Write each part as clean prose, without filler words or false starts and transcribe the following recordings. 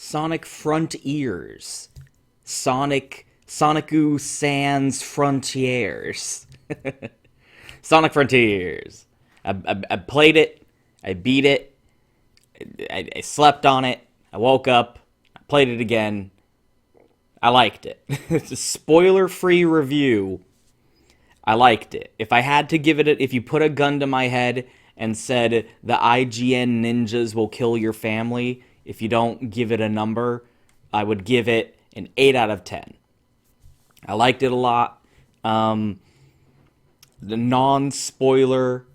Sonic Frontiers. Sonicu Sans Frontiers. Sonic Frontiers. I played it. I beat it. I slept on it. I woke up. I played it again. I liked it. It's a spoiler-free review. I liked it. If I had to give it if you put a gun to my head and said the IGN ninjas will kill your family if you don't give it a number, I would give it an 8 out of 10. I liked it a lot. The non-spoiler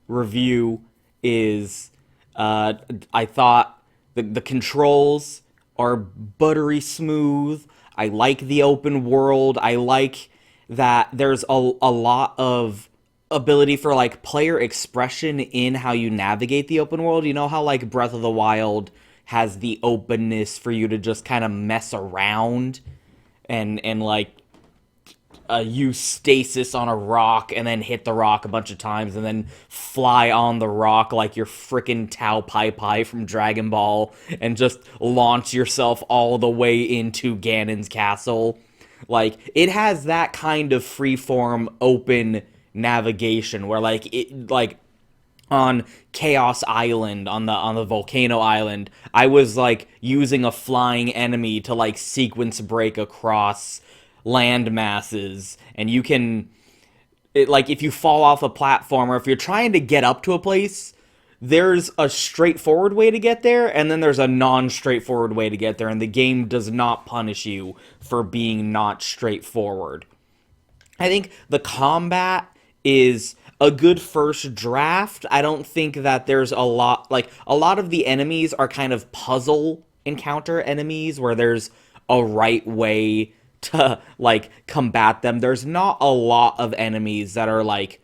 review is, I thought the controls are buttery smooth. I like the open world. I like that there's a lot of ability for like player expression in how you navigate the open world. You know how like Breath of the Wild has the openness for you to just kind of mess around and like use stasis on a rock and then hit the rock a bunch of times and then fly on the rock like you're frickin' Tao Pai Pai from Dragon Ball and just launch yourself all the way into Ganon's castle. Like, it has that kind of freeform open navigation where like on Chaos Island, on the volcano island, I was like using a flying enemy to like sequence break across land masses, and you can like if you fall off a platform or if you're trying to get up to a place, there's a straightforward way to get there and then there's a non-straightforward way to get there, and the game does not punish you for being not straightforward. I think the combat is a good first draft. I don't think that there's a lot of the enemies are kind of puzzle encounter enemies where there's a right way to like combat them. There's not a lot of enemies that are like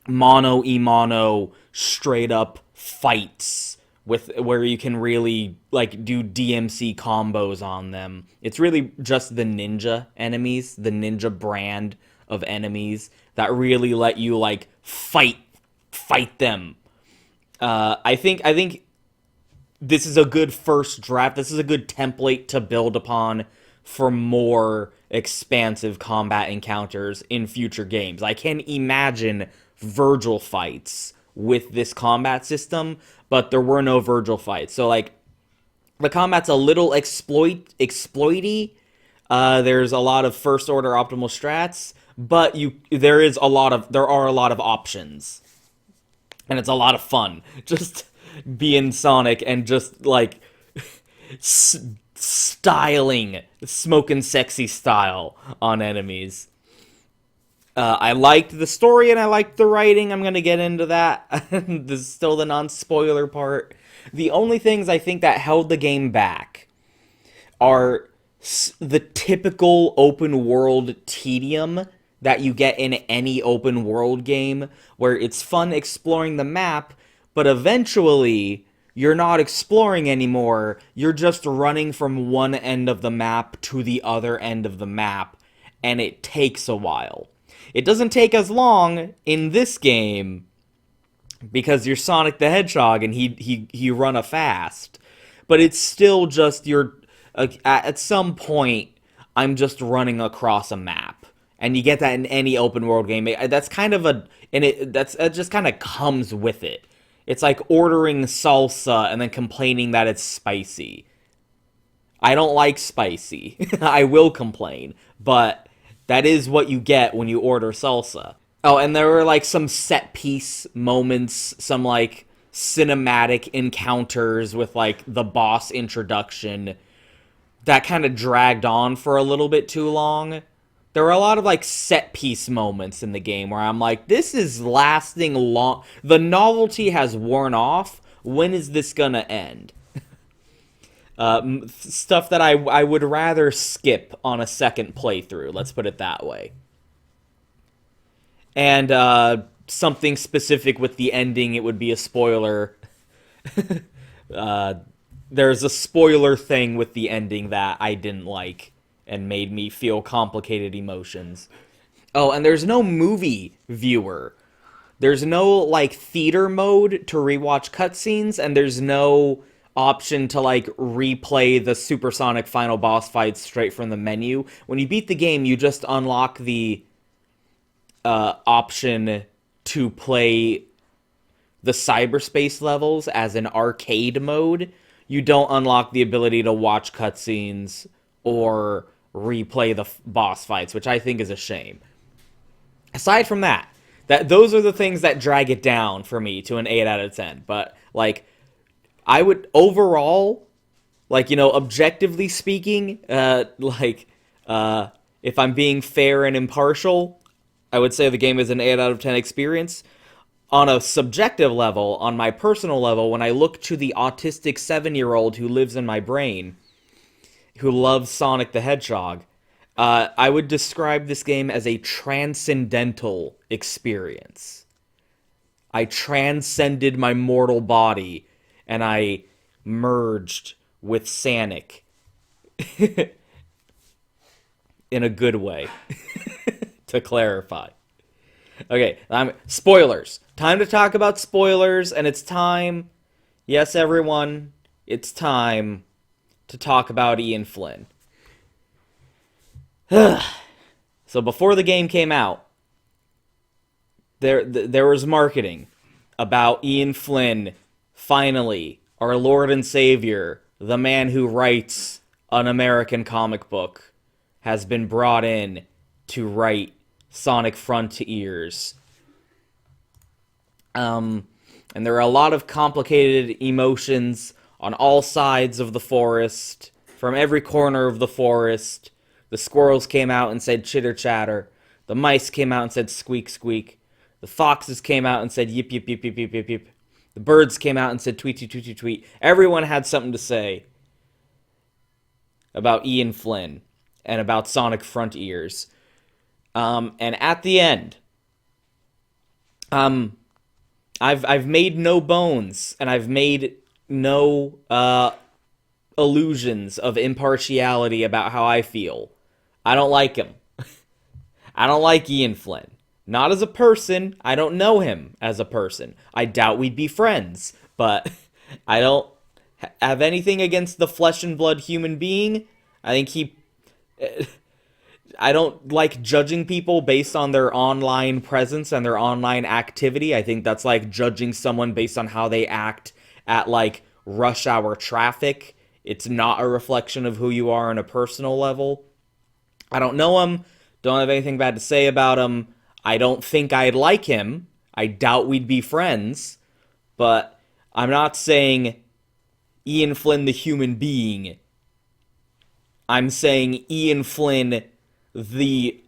mono straight up fights with where you can really like do DMC combos on them. It's really just the ninja enemies, the ninja brand of enemies that really let you like fight them. I think this is a good first draft. This is a good template to build upon for more expansive combat encounters in future games. I can imagine Virgil fights with this combat system, but there were no Virgil fights. So like the combat's a little exploity. There's a lot of first order optimal strats, but there are a lot of options. And it's a lot of fun just being Sonic and just like styling, smoking sexy style on enemies. I liked the story and I liked the writing. I'm going to get into that. This is still the non-spoiler part. The only things I think that held the game back are the typical open world tedium that you get in any open world game, where it's fun exploring the map, but eventually you're not exploring anymore. You're just running from one end of the map to the other end of the map, and it takes a while. It doesn't take as long in this game because you're Sonic the Hedgehog and he run a fast, but it's still just at some point I'm just running across a map, and you get that in any open world game. That's kind of that just kind of comes with it. It's like ordering salsa and then complaining that it's spicy. I don't like spicy. I will complain, but that is what you get when you order salsa. Oh, and there were like some set piece moments, some like cinematic encounters with like the boss introduction that kind of dragged on for a little bit too long. There were a lot of like set piece moments in the game where I'm like, this is lasting long. The novelty has worn off. When is this gonna end? Stuff that I would rather skip on a second playthrough, let's put it that way. And something specific with the ending, it would be a spoiler. There's a spoiler thing with the ending that I didn't like and made me feel complicated emotions. Oh, and there's no movie viewer. There's no like theater mode to rewatch cutscenes, and there's no option to like replay the supersonic final boss fights straight from the menu. When you beat the game, you just unlock the option to play the cyberspace levels as an arcade mode. You don't unlock the ability to watch cutscenes or replay the boss fights, which I think is a shame. Aside from that, those are the things that drag it down for me to an 8 out of 10. But like, I would overall, like, objectively speaking, if I'm being fair and impartial, I would say the game is an 8 out of 10 experience. On a subjective level, on my personal level, when I look to the autistic 7-year-old who lives in my brain, who loves Sonic the Hedgehog, I would describe this game as a transcendental experience. I transcended my mortal body, and I merged with Sonic in a good way, to clarify. Okay, spoilers. Time to talk about spoilers, and it's time, yes, everyone, it's time to talk about Ian Flynn. So before the game came out, there was marketing about Ian Flynn, finally, our Lord and Savior, the man who writes an American comic book, has been brought in to write Sonic Frontiers. And there are a lot of complicated emotions on all sides of the forest, from every corner of the forest. The squirrels came out and said chitter chatter. The mice came out and said squeak squeak. The foxes came out and said yip yip yip yip yip yip yip. The birds came out and said tweet tweet tweet tweet tweet. Everyone had something to say about Ian Flynn and about Sonic Frontiers. And at the end, I've made no bones, and I've made no illusions of impartiality about how I feel. I don't like him. I don't like Ian Flynn. Not as a person. I don't know him as a person. I doubt we'd be friends, but I don't have anything against the flesh and blood human being. I don't like judging people based on their online presence and their online activity. I think that's like judging someone based on how they act at like rush hour traffic. It's not a reflection of who you are on a personal level. I don't know him. Don't have anything bad to say about him. I don't think I'd like him. I doubt we'd be friends. But I'm not saying Ian Flynn the human being. I'm saying Ian Flynn the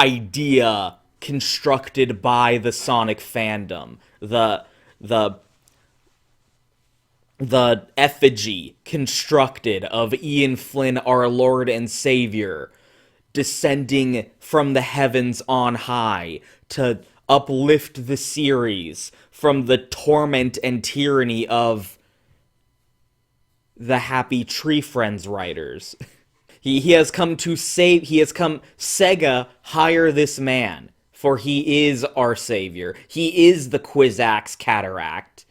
idea constructed by the Sonic fandom. The effigy constructed of Ian Flynn, our Lord and Savior, descending from the heavens on high to uplift the series from the torment and tyranny of the Happy Tree Friends writers. He has come to save, Sega, hire this man, for he is our savior. He is the Quizax Cataract,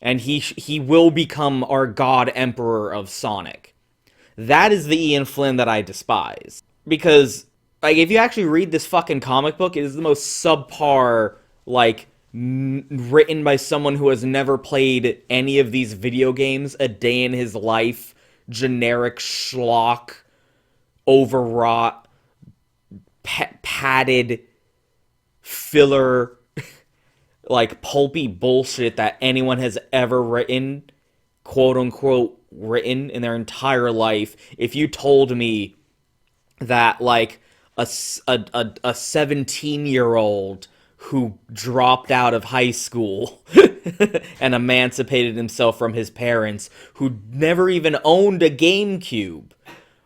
and he will become our God Emperor of Sonic. That is the Ian Flynn that I despise. Because, like, if you actually read this fucking comic book, it is the most subpar, like, written by someone who has never played any of these video games a day in his life, generic schlock, overwrought, padded, filler, like, pulpy bullshit that anyone has ever written, quote-unquote, written in their entire life. If you told me that, like, a 17-year-old who dropped out of high school and emancipated himself from his parents, who never even owned a GameCube,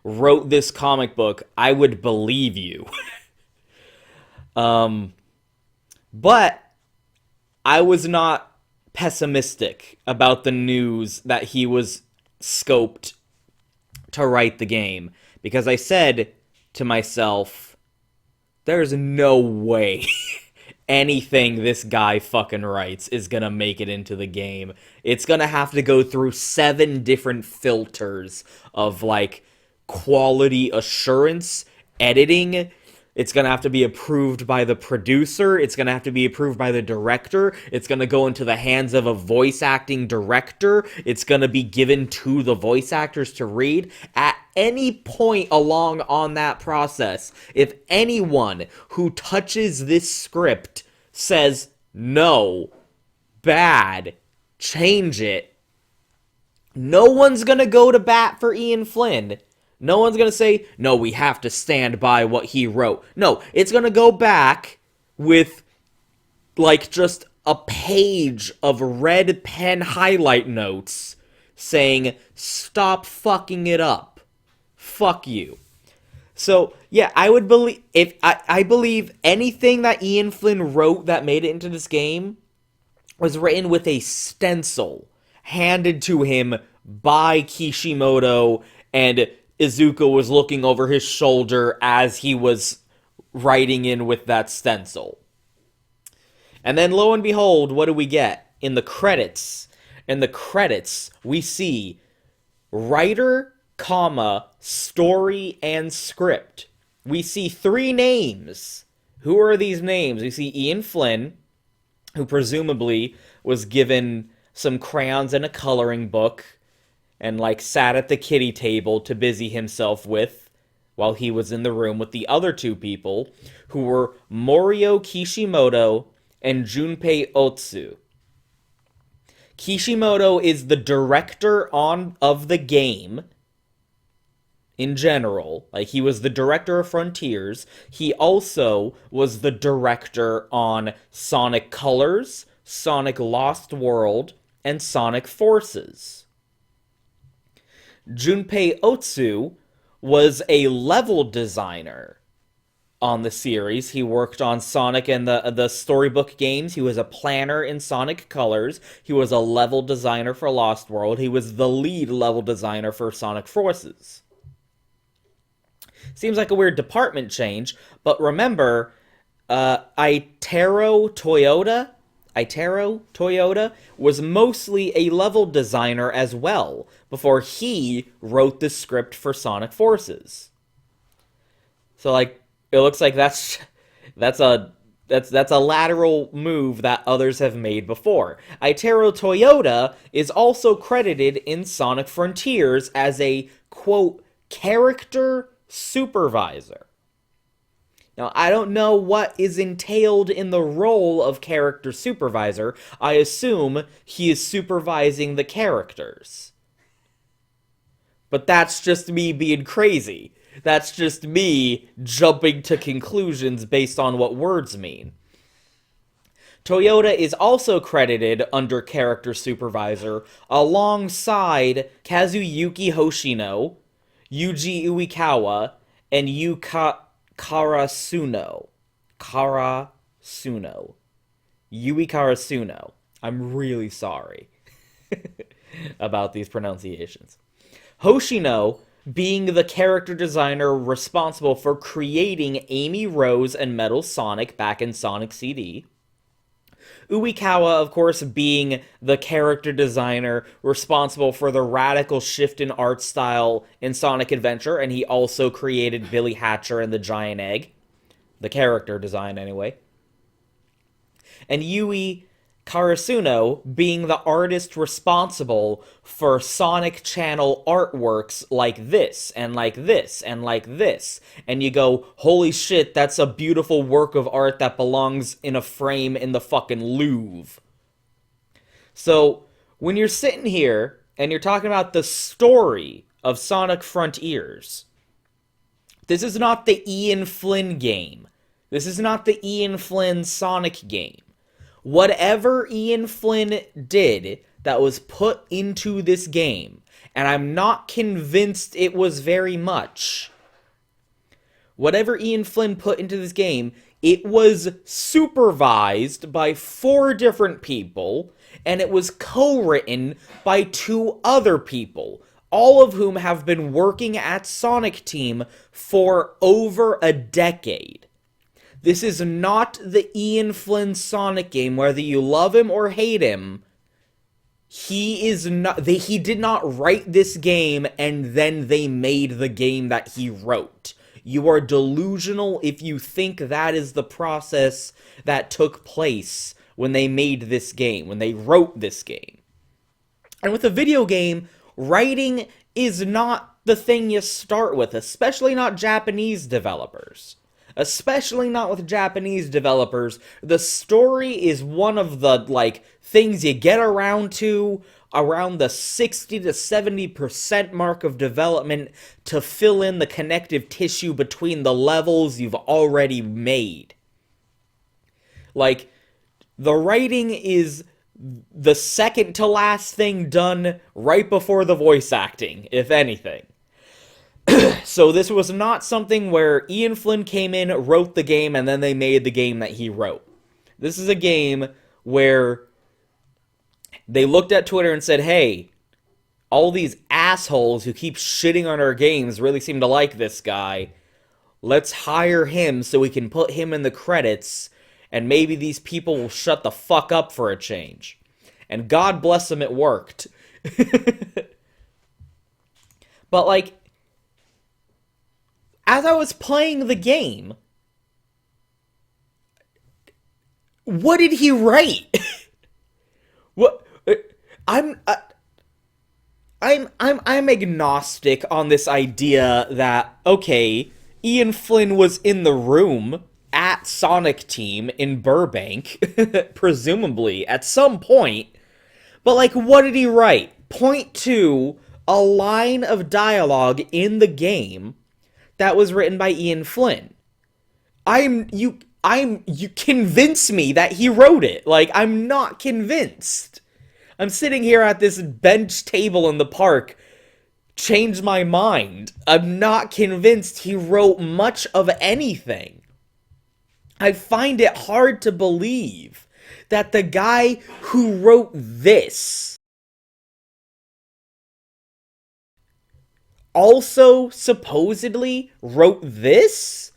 wrote this comic book, I would believe you. But I was not pessimistic about the news that he was scoped to write the game, because I said to myself, there's no way anything this guy fucking writes is gonna make it into the game. It's gonna have to go through 7 different filters of, like, quality assurance, editing. It's going to have to be approved by the producer. It's going to have to be approved by the director. It's going to go into the hands of a voice acting director. It's going to be given to the voice actors to read. At any point along on that process, if anyone who touches this script says, no, bad, change it, no one's going to go to bat for Ian Flynn. No one's going to say, no, we have to stand by what he wrote. No, it's going to go back with, like, just a page of red pen highlight notes saying, stop fucking it up. Fuck you. So, yeah, I would believe, I believe anything that Ian Flynn wrote that made it into this game was written with a stencil handed to him by Kishimoto, and Izuka was looking over his shoulder as he was writing in with that stencil. And then, lo and behold, what do we get? In the credits, we see writer, comma, story, and script. We see 3 names. Who are these names? We see Ian Flynn, who presumably was given some crayons and a coloring book, and, like, sat at the kiddie table to busy himself with while he was in the room with the other 2 people, who were Morio Kishimoto and Junpei Otsu. Kishimoto is the director of the game in general. Like, he was the director of Frontiers. He also was the director on Sonic Colors, Sonic Lost World, and Sonic Forces. Junpei Otsu was a level designer on the series. He worked on Sonic and the storybook games. He was a planner in Sonic Colors. He was a level designer for Lost World. He was the lead level designer for Sonic Forces. Seems like a weird department change, but remember, Itaro Toyota was mostly a level designer as well, before he wrote the script for Sonic Forces. So, like, it looks like that's a lateral move that others have made before. Itaro Toyota is also credited in Sonic Frontiers as a, quote, character supervisor. Now, I don't know what is entailed in the role of character supervisor. I assume he is supervising the characters. But that's just me being crazy. That's just me jumping to conclusions based on what words mean. Toyota is also credited under character supervisor alongside Kazuyuki Hoshino, Yuji Uekawa, and Karasuno. Yui Karasuno. I'm really sorry about these pronunciations. Hoshino being the character designer responsible for creating Amy Rose and Metal Sonic back in Sonic CD. Uekawa, of course, being the character designer responsible for the radical shift in art style in Sonic Adventure, and he also created Billy Hatcher and the Giant Egg. The character design, anyway. And Yui Karasuno being the artist responsible for Sonic Channel artworks like this, and like this, and like this. And you go, holy shit, that's a beautiful work of art that belongs in a frame in the fucking Louvre. So, when you're sitting here, and you're talking about the story of Sonic Frontiers, this is not the Ian Flynn game. This is not the Ian Flynn Sonic game. Whatever Ian Flynn did that was put into this game, and I'm not convinced it was very much, whatever Ian Flynn put into this game, it was supervised by 4 different people, and it was co-written by 2 other people, all of whom have been working at Sonic Team for over a decade. This is not the Ian Flynn Sonic game, whether you love him or hate him. He is not. He did not write this game and then they made the game that he wrote. You are delusional if you think that is the process that took place when they made this game, when they wrote this game. And with a video game, writing is not the thing you start with, especially not Japanese developers. Especially not with Japanese developers. The story is one of the, like, things you get around to around the 60 to 70% mark of development to fill in the connective tissue between the levels you've already made. Like, the writing is the second to last thing done right before the voice acting, if anything. So this was not something where Ian Flynn came in, wrote the game, and then they made the game that he wrote. This is a game where they looked at Twitter and said, hey, all these assholes who keep shitting on our games really seem to like this guy. Let's hire him so we can put him in the credits, and maybe these people will shut the fuck up for a change. And God bless them, it worked. But, like, as I was playing the game, what did he write? What I'm agnostic on this idea that, okay, Ian Flynn was in the room at Sonic Team in Burbank, presumably at some point, but, like, what did he write? Point to a line of dialogue in the game that was written by Ian Flynn. You convince me that he wrote it. Like, I'm not convinced. I'm sitting here at this bench table in the park, change my mind. I'm not convinced he wrote much of anything. I find it hard to believe that the guy who wrote this also supposedly wrote this?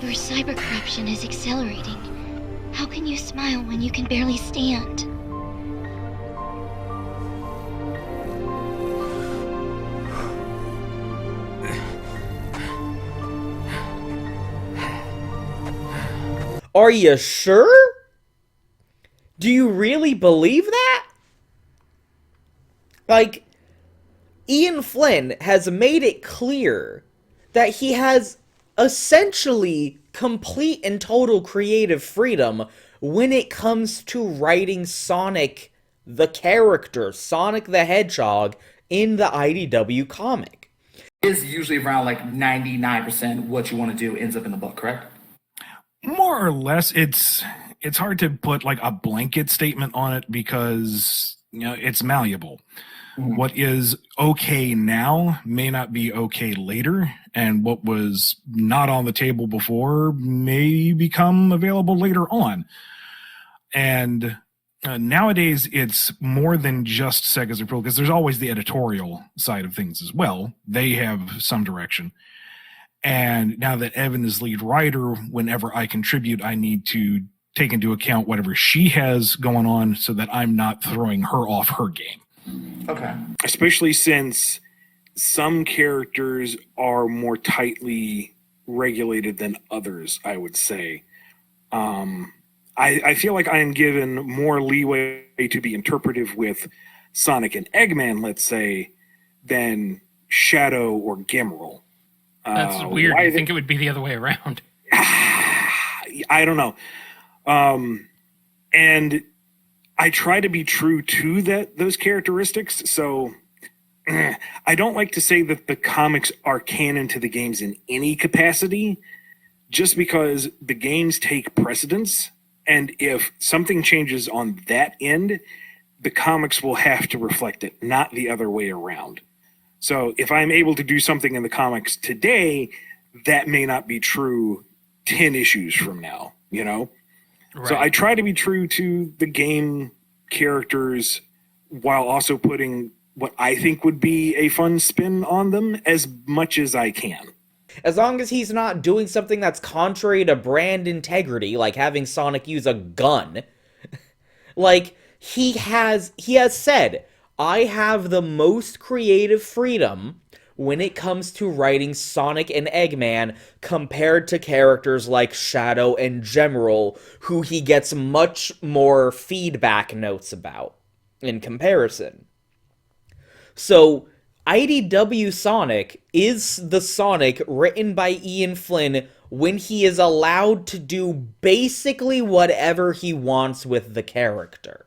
Your cybercorruption is accelerating. How can you smile when you can barely stand? Are you sure? Do you really believe that? Like, Ian Flynn has made it clear that he has essentially complete and total creative freedom when it comes to writing Sonic the character, Sonic the Hedgehog, in the IDW comic. Is usually around like 99% what you want to do ends up in the book, correct? More or less. It's hard to put like a blanket statement on it because, you know, it's malleable. Mm-hmm. What is okay now may not be okay later, and what was not on the table before may become available later on. And nowadays, it's more than just Sega's approval, because there's always the editorial side of things as well. They have some direction. And now that Evan is lead writer, whenever I contribute, I need to take into account whatever she has going on so that I'm not throwing her off her game. Okay. Especially since some characters are more tightly regulated than others, I would say. I feel like I am given more leeway to be interpretive with Sonic and Eggman, let's say, than Shadow or Gimmerel. That's weird. I think it would be the other way around. I don't know. And I try to be true to those characteristics. So I don't like to say that the comics are canon to the games in any capacity, just because the games take precedence. And if something changes on that end, the comics will have to reflect it, not the other way around. So if I'm able to do something in the comics today, that may not be true 10 issues from now, you know? Right. So I try to be true to the game characters while also putting what I think would be a fun spin on them as much as I can. As long as he's not doing something that's contrary to brand integrity, like having Sonic use a gun. Like, he has said, I have the most creative freedom when it comes to writing Sonic and Eggman compared to characters like Shadow and General, who he gets much more feedback notes about in comparison. So, IDW Sonic is the Sonic written by Ian Flynn when he is allowed to do basically whatever he wants with the character.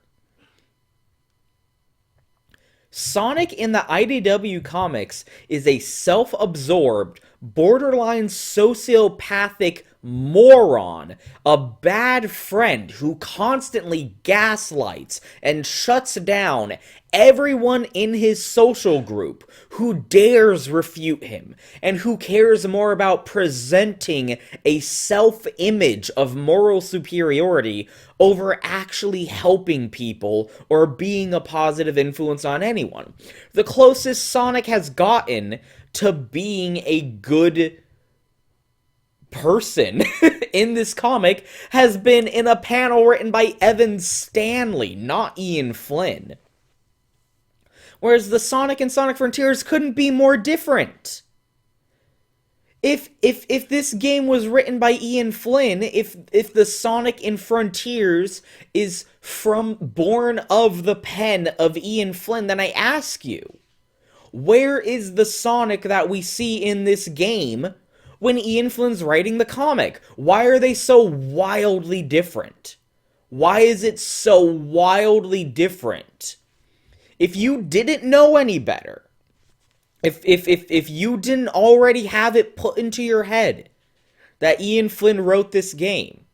Sonic in the IDW comics is a self-absorbed, borderline sociopathic moron, a bad friend who constantly gaslights and shuts down everyone in his social group who dares refute him, and who cares more about presenting a self-image of moral superiority over actually helping people or being a positive influence on anyone. The closest Sonic has gotten to being a good person in this comic has been in a panel written by Evan Stanley, not Ian Flynn. Whereas the Sonic and Sonic Frontiers couldn't be more different. If this game was written by Ian Flynn, if the Sonic in Frontiers is born of the pen of Ian Flynn, then I ask you, where is the Sonic that we see in this game when Ian Flynn's writing the comic? Why are they so wildly different? Why is it so wildly different? If you didn't know any better, if you didn't already have it put into your head that Ian Flynn wrote this game,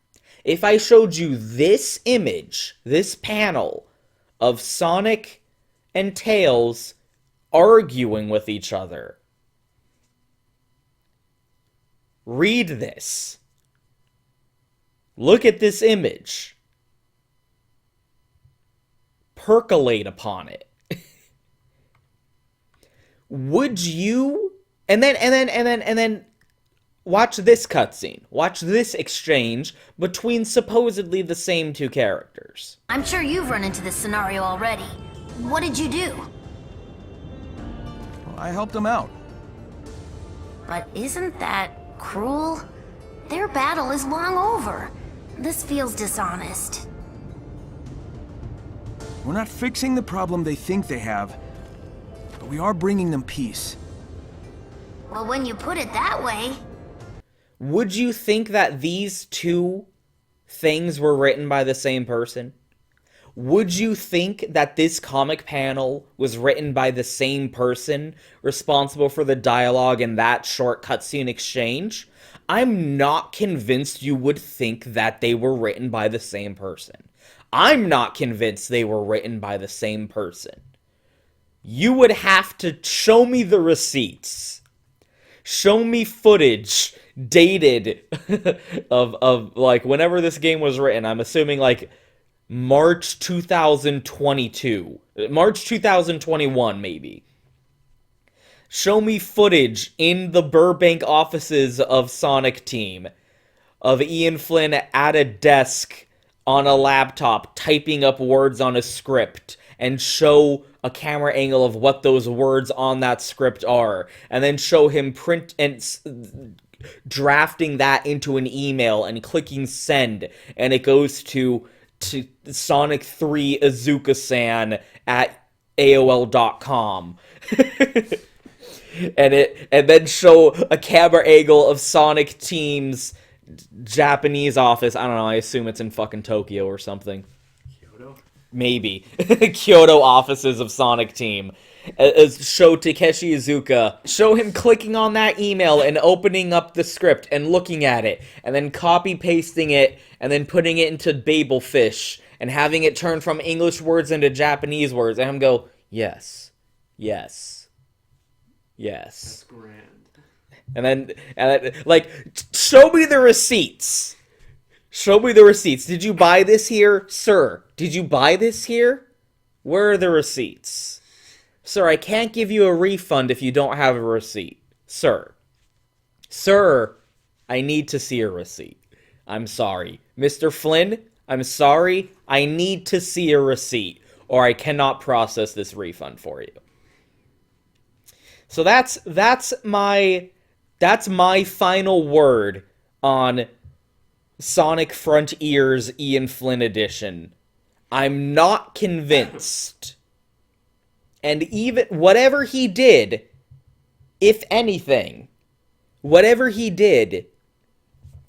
if I showed you this image, this panel of Sonic and Tails arguing with each other, read this. Look at this image. Percolate upon it. Would you, and then watch this cutscene. Watch this exchange between supposedly the same two characters. I'm sure you've run into this scenario already. What did you do? I helped them out. But isn't that cruel? Their battle is long over. This feels dishonest. We're not fixing the problem they think they have, but we are bringing them peace. Well, when you put it that way... Would you think that these two things were written by the same person? Would you think that this comic panel was written by the same person responsible for the dialogue in that short cutscene exchange? I'm not convinced you would think that they were written by the same person. I'm not convinced they were written by the same person. You would have to show me the receipts. Show me footage dated of like whenever this game was written. I'm assuming like March 2022. March 2021 maybe. Show me footage in the Burbank offices of Sonic Team of Ian Flynn at a desk on a laptop typing up words on a script, and show a camera angle of what those words on that script are, and then show him print and drafting that into an email and clicking send, and it goes to Sonic 3 Azuka-san at AOL.com. and then show a camera angle of Sonic Team's Japanese office. I don't know, I assume it's in fucking Tokyo or something. Kyoto? Maybe. Kyoto offices of Sonic Team. Show Takeshi Iizuka. Show him clicking on that email and opening up the script and looking at it, and then copy-pasting it, and then putting it into Babelfish, and having it turn from English words into Japanese words, and him go, yes, yes, yes. That's grand. And then, like, show me the receipts. Show me the receipts. Did you buy this here? Sir, did you buy this here? Where are the receipts? Sir, I can't give you a refund if you don't have a receipt. Sir. Sir, I need to see a receipt. I'm sorry. Mr. Flynn, I'm sorry. I need to see a receipt, or I cannot process this refund for you. So that's my final word on Sonic Frontiers Ian Flynn edition. I'm not convinced. And even whatever he did, if anything, whatever he did,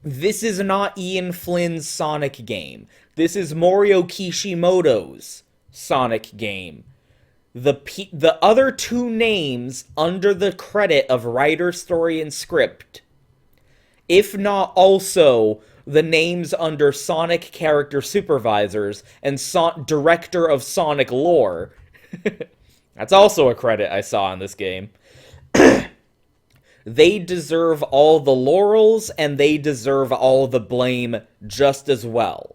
this is not Ian Flynn's Sonic game. This is Morio Kishimoto's Sonic game. The other two names under the credit of writer, story, and script, if not also the names under Sonic character supervisors and director of Sonic lore, that's also a credit I saw in this game. They deserve all the laurels and they deserve all the blame just as well.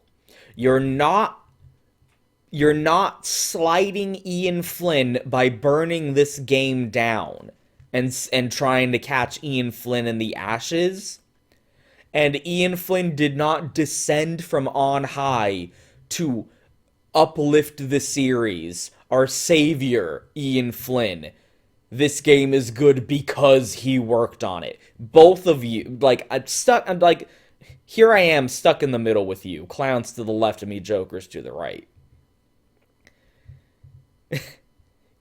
You're not sliding Ian Flynn by burning this game down and trying to catch Ian Flynn in the ashes. And Ian Flynn did not descend from on high to uplift the series. Our savior, Ian Flynn. This game is good because he worked on it. Both of you, here I am stuck in the middle with you. Clowns to the left of me, jokers to the right.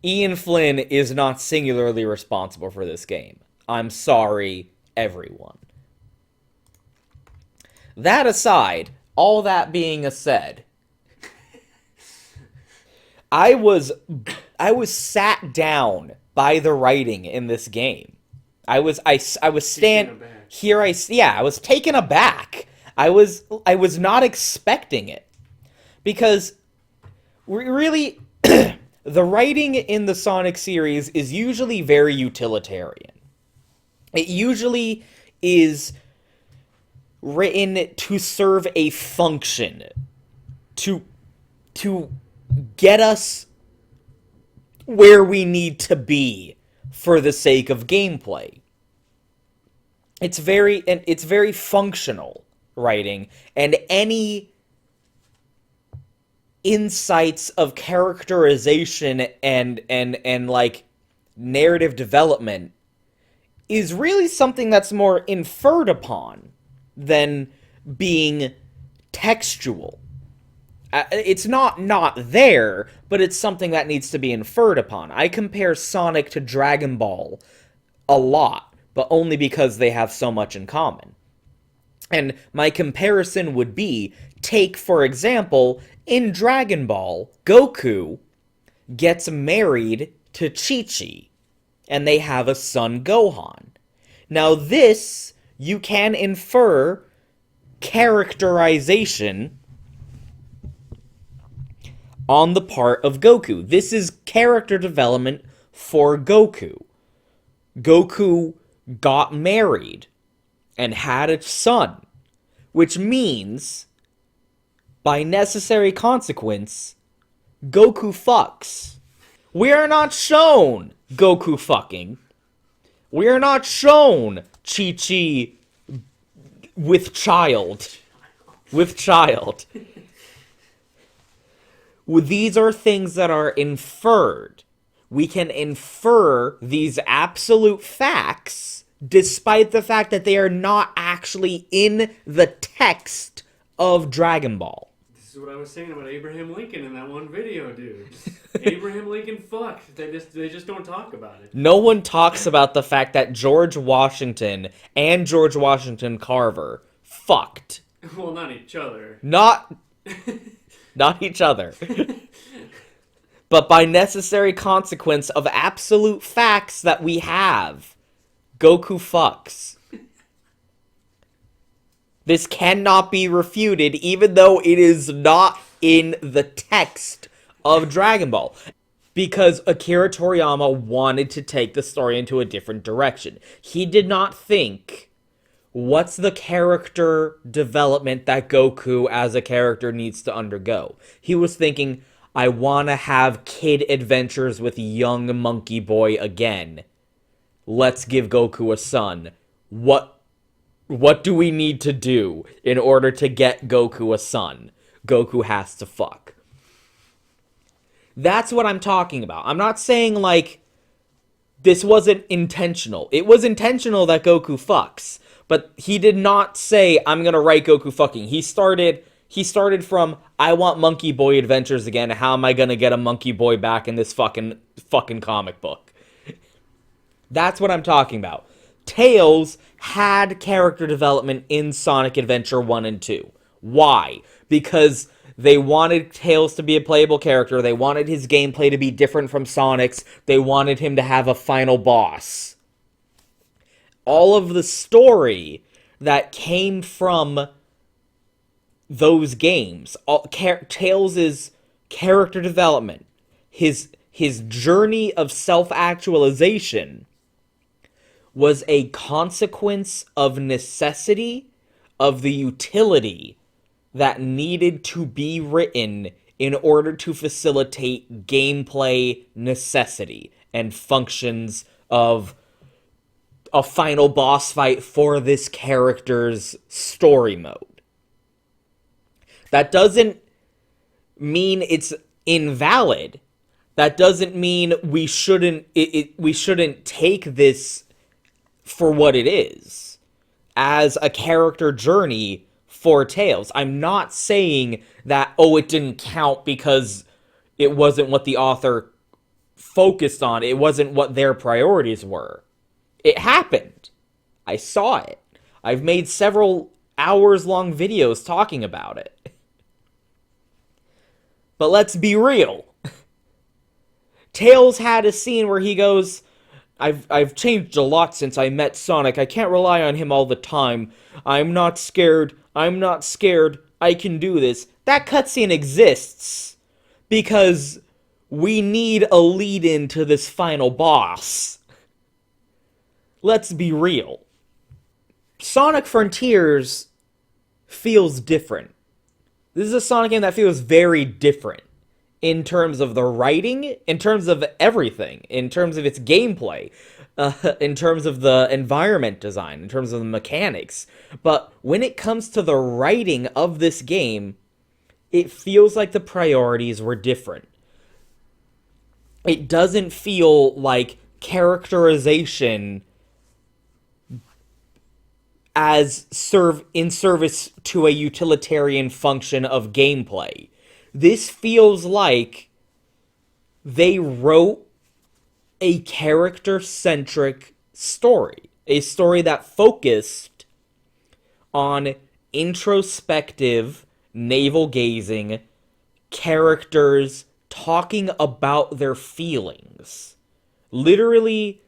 Ian Flynn is not singularly responsible for this game. I'm sorry, everyone. That aside, all that being said, I was sat down by the writing in this game. I was taken aback. I was not expecting it. Because really the writing in the Sonic series is usually very utilitarian. It usually is written to serve a function, to get us where we need to be for the sake of gameplay. It's very functional writing, and any insights of characterization and like narrative development is really something that's more inferred upon than being textual. It's not there, but it's something that needs to be inferred upon. I compare Sonic to Dragon Ball a lot, but only because they have so much in common. And my comparison would be, take, for example, in Dragon Ball, Goku gets married to Chi-Chi, and they have a son, Gohan. Now this, you can infer characterization on the part of Goku. This is character development for Goku. Goku got married and had a son, which means, by necessary consequence, Goku fucks. We are not shown Goku fucking. We are not shown Chi-Chi with child. With child. These are things that are inferred. We can infer these absolute facts despite the fact that they are not actually in the text of Dragon Ball. This is what I was saying about Abraham Lincoln in that one video, dude. Abraham Lincoln fucked. They just don't talk about it. No one talks about the fact that George Washington and George Washington Carver fucked. Well, not each other. Not each other. But by necessary consequence of absolute facts that we have, Goku fucks. This cannot be refuted, even though it is not in the text of Dragon Ball. Because Akira Toriyama wanted to take the story into a different direction. He did not think, what's the character development that Goku as a character needs to undergo? He was thinking, I want to have kid adventures with young Monkey Boy again. Let's give Goku a son. What do we need to do in order to get Goku a son? Goku has to fuck. That's what I'm talking about. I'm not saying, like, this wasn't intentional. It was intentional that Goku fucks. But he did not say, I'm gonna write Goku fucking. He started from, I want Monkey Boy adventures again. How am I gonna get a Monkey Boy back in this fucking comic book? That's what I'm talking about. Tails had character development in Sonic Adventure 1 and 2. Why? Because they wanted Tails to be a playable character. They wanted his gameplay to be different from Sonic's. They wanted him to have a final boss. All of the story that came from those games, Tails' character development, his journey of self-actualization, was a consequence of necessity, of the utility that needed to be written in order to facilitate gameplay necessity and functions of a final boss fight for this character's story mode. That doesn't mean it's invalid. That doesn't mean we shouldn't take this for what it is, as a character journey for Tails. I'm not saying that, it didn't count because it wasn't what the author focused on. It wasn't what their priorities were. It happened. I saw it. I've made several hours-long videos talking about it. But let's be real. Tails had a scene where he goes, I've changed a lot since I met Sonic. I can't rely on him all the time. I'm not scared. I can do this. That cutscene exists because we need a lead-in to this final boss. Let's be real. Sonic Frontiers feels different. This is a Sonic game that feels very different. In terms of the writing, in terms of everything, in terms of its gameplay, in terms of the environment design, in terms of the mechanics. But when it comes to the writing of this game, it feels like the priorities were different. It doesn't feel like characterization as in service to a utilitarian function of gameplay. This feels like they wrote a character-centric story. A story that focused on introspective, navel-gazing characters talking about their feelings. Literally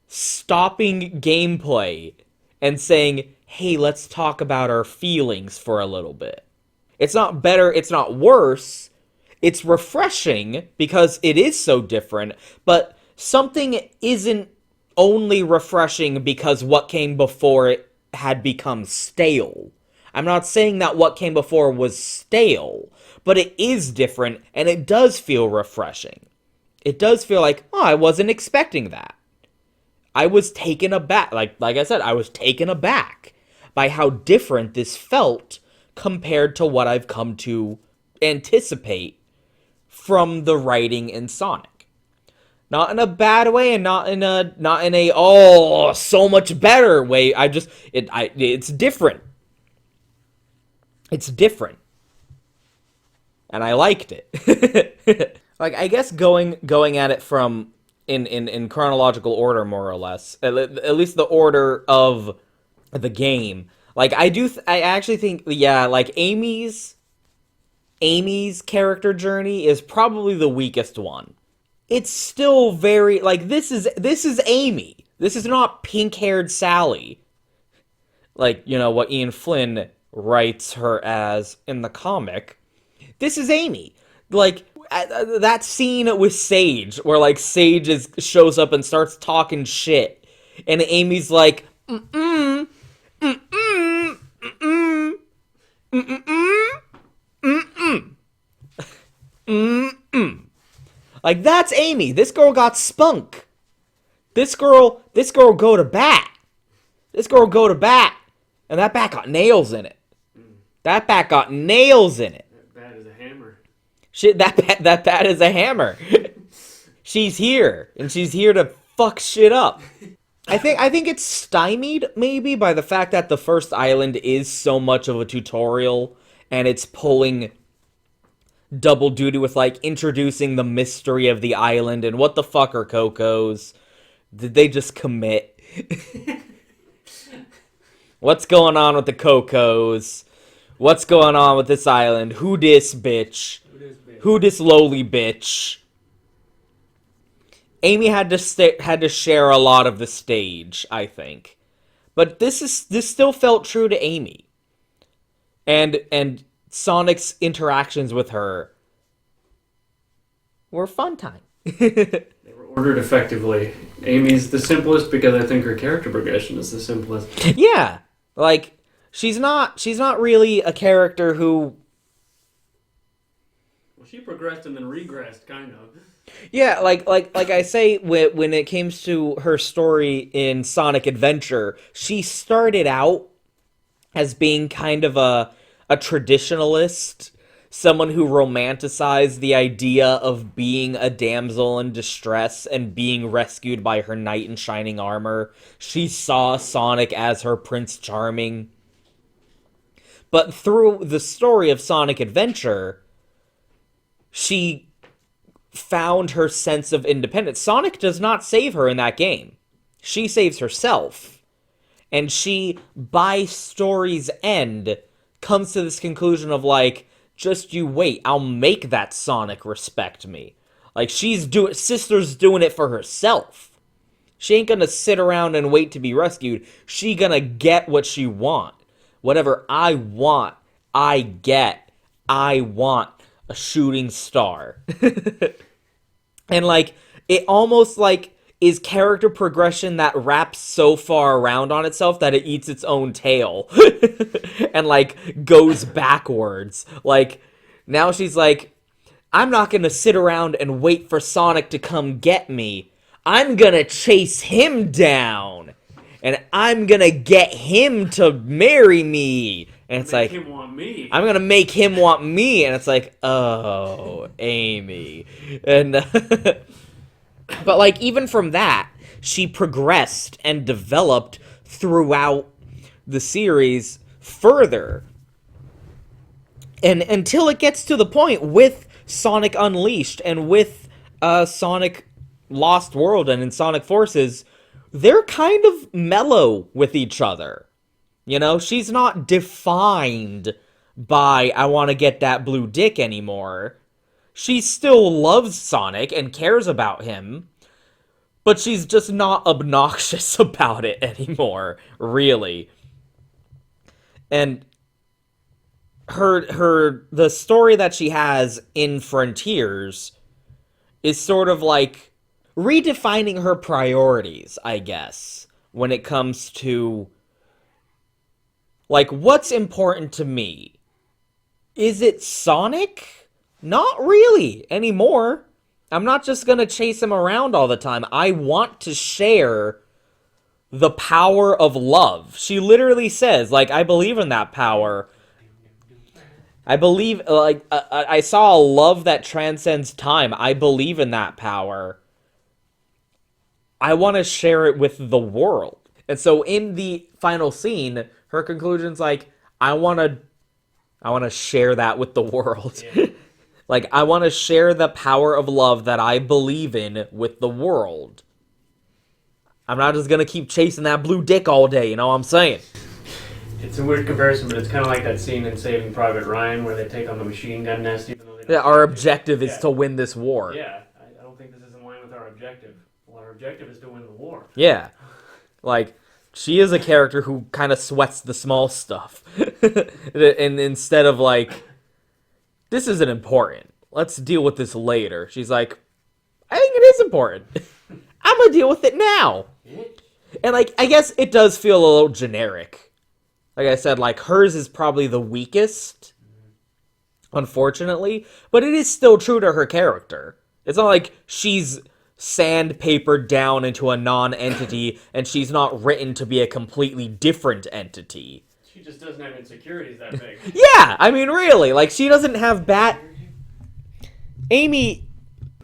stopping gameplay and saying, hey, let's talk about our feelings for a little bit. It's not better, it's not worse. It's refreshing because it is so different, but something isn't only refreshing because what came before it had become stale. I'm not saying that what came before was stale, but it is different and it does feel refreshing. It does feel like, I wasn't expecting that. I was taken aback. Like I said, I was taken aback by how different this felt compared to what I've come to anticipate from the writing in Sonic. Not in a bad way and not in a so much better way. It's different. It's different. And I liked it. Like, I guess going at it from in chronological order, more or less, at least the order of the game. Like, I actually think, like, Amy's character journey is probably the weakest one. It's still very, like, this is Amy. This is not pink-haired Sally. Like, what Ian Flynn writes her as in the comic. This is Amy. Like, that scene with Sage, where, like, Sage shows up and starts talking shit. And Amy's like, Like, that's Amy. This girl got spunk. This girl go to bat. This girl go to bat. And that bat got nails in it. That bat got nails in it. That bat is a hammer. Shit, that bat is a hammer. She's here, and she's here to fuck shit up. I think it's stymied maybe by the fact that the first island is so much of a tutorial, and it's pulling double duty with like introducing the mystery of the island and what the fuck are Cocos? Did they just commit? What's going on with the Cocos? What's going on with this island? Who dis bitch? Who dis lowly bitch? Amy had to share a lot of the stage, I think. But this still felt true to Amy. And Sonic's interactions with her were fun time. They were ordered effectively. Amy's the simplest because I think her character progression is the simplest. Yeah. Like, she's not really a character who... Well, she progressed and then regressed, kind of. Yeah, like I say, when it comes to her story in Sonic Adventure, she started out as being kind of a traditionalist, someone who romanticized the idea of being a damsel in distress and being rescued by her knight in shining armor. She saw Sonic as her Prince Charming. But through the story of Sonic Adventure, she found her sense of independence. Sonic does not save her in that game. She saves herself. And she, by story's end, comes to this conclusion of like, just you wait, I'll make that Sonic respect me. Like, sister's doing it for herself. She ain't gonna sit around and wait to be rescued. She gonna get what she want. Whatever I want, I get. I want a shooting star. And like, it almost like is character progression that wraps so far around on itself that it eats its own tail. And like goes backwards. Like, now she's like, I'm not gonna sit around and wait for Sonic to come get me. I'm gonna chase him down. And I'm gonna get him to marry me. And it's like, him want me. I'm gonna make him want me. And it's like, oh, Amy. And but like, even from that, she progressed and developed throughout the series further. And until it gets to the point with Sonic Unleashed and with Sonic Lost World and in Sonic Forces, they're kind of mellow with each other. You know, she's not defined by, I want to get that blue dick anymore. She still loves Sonic and cares about him, but she's just not obnoxious about it anymore, really. And the story that she has in Frontiers is sort of like redefining her priorities, I guess, when it comes to, like, what's important to me? Is it Sonic? Not really anymore. I'm not just gonna chase him around all the time. I want to share the power of love. She literally says, like, I believe in that power. I believe, like, I saw a love that transcends time. I believe in that power. I want to share it with the world. And so in the final scene, her conclusion's like, I want to share that with the world. Yeah. Like, I want to share the power of love that I believe in with the world. I'm not just going to keep chasing that blue dick all day, you know what I'm saying? It's a weird comparison, but it's kind of like that scene in Saving Private Ryan where they take on the machine gun nest, even though they don't. Yeah, our objective is to win this war. Yeah, I don't think this is in line with our objective. Well, our objective is to win the war. Yeah. Like, she is a character who kind of sweats the small stuff. And instead of like, this isn't important, let's deal with this later. She's like, I think it is important. I'm gonna deal with it now. And like, I guess it does feel a little generic. Like I said, like, hers is probably the weakest, unfortunately, but it is still true to her character. It's not like she's sandpapered down into a non-entity and she's not written to be a completely different entity. She just doesn't have insecurities that big. Yeah, I mean, really, like, she doesn't have Amy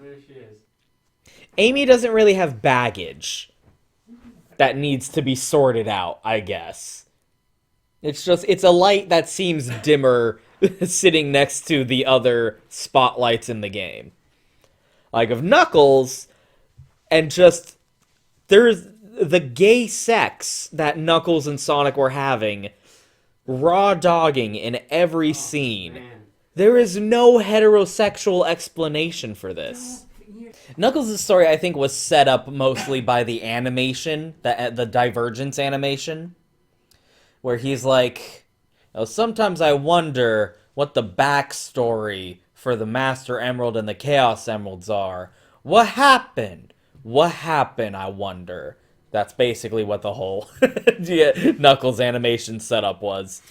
There she is. Amy doesn't really have baggage that needs to be sorted out, I guess. It's a light that seems dimmer sitting next to the other spotlights in the game. Like, of Knuckles, and just, there's the gay sex that Knuckles and Sonic were having, raw dogging in every scene. Man. There is no heterosexual explanation for this. Knuckles' story, I think, was set up mostly by the animation, the Divergence animation, where he's like, oh, sometimes I wonder what the backstory for the Master Emerald and the Chaos Emeralds are. What happened? What happened, I wonder? That's basically what the whole Knuckles animation setup was.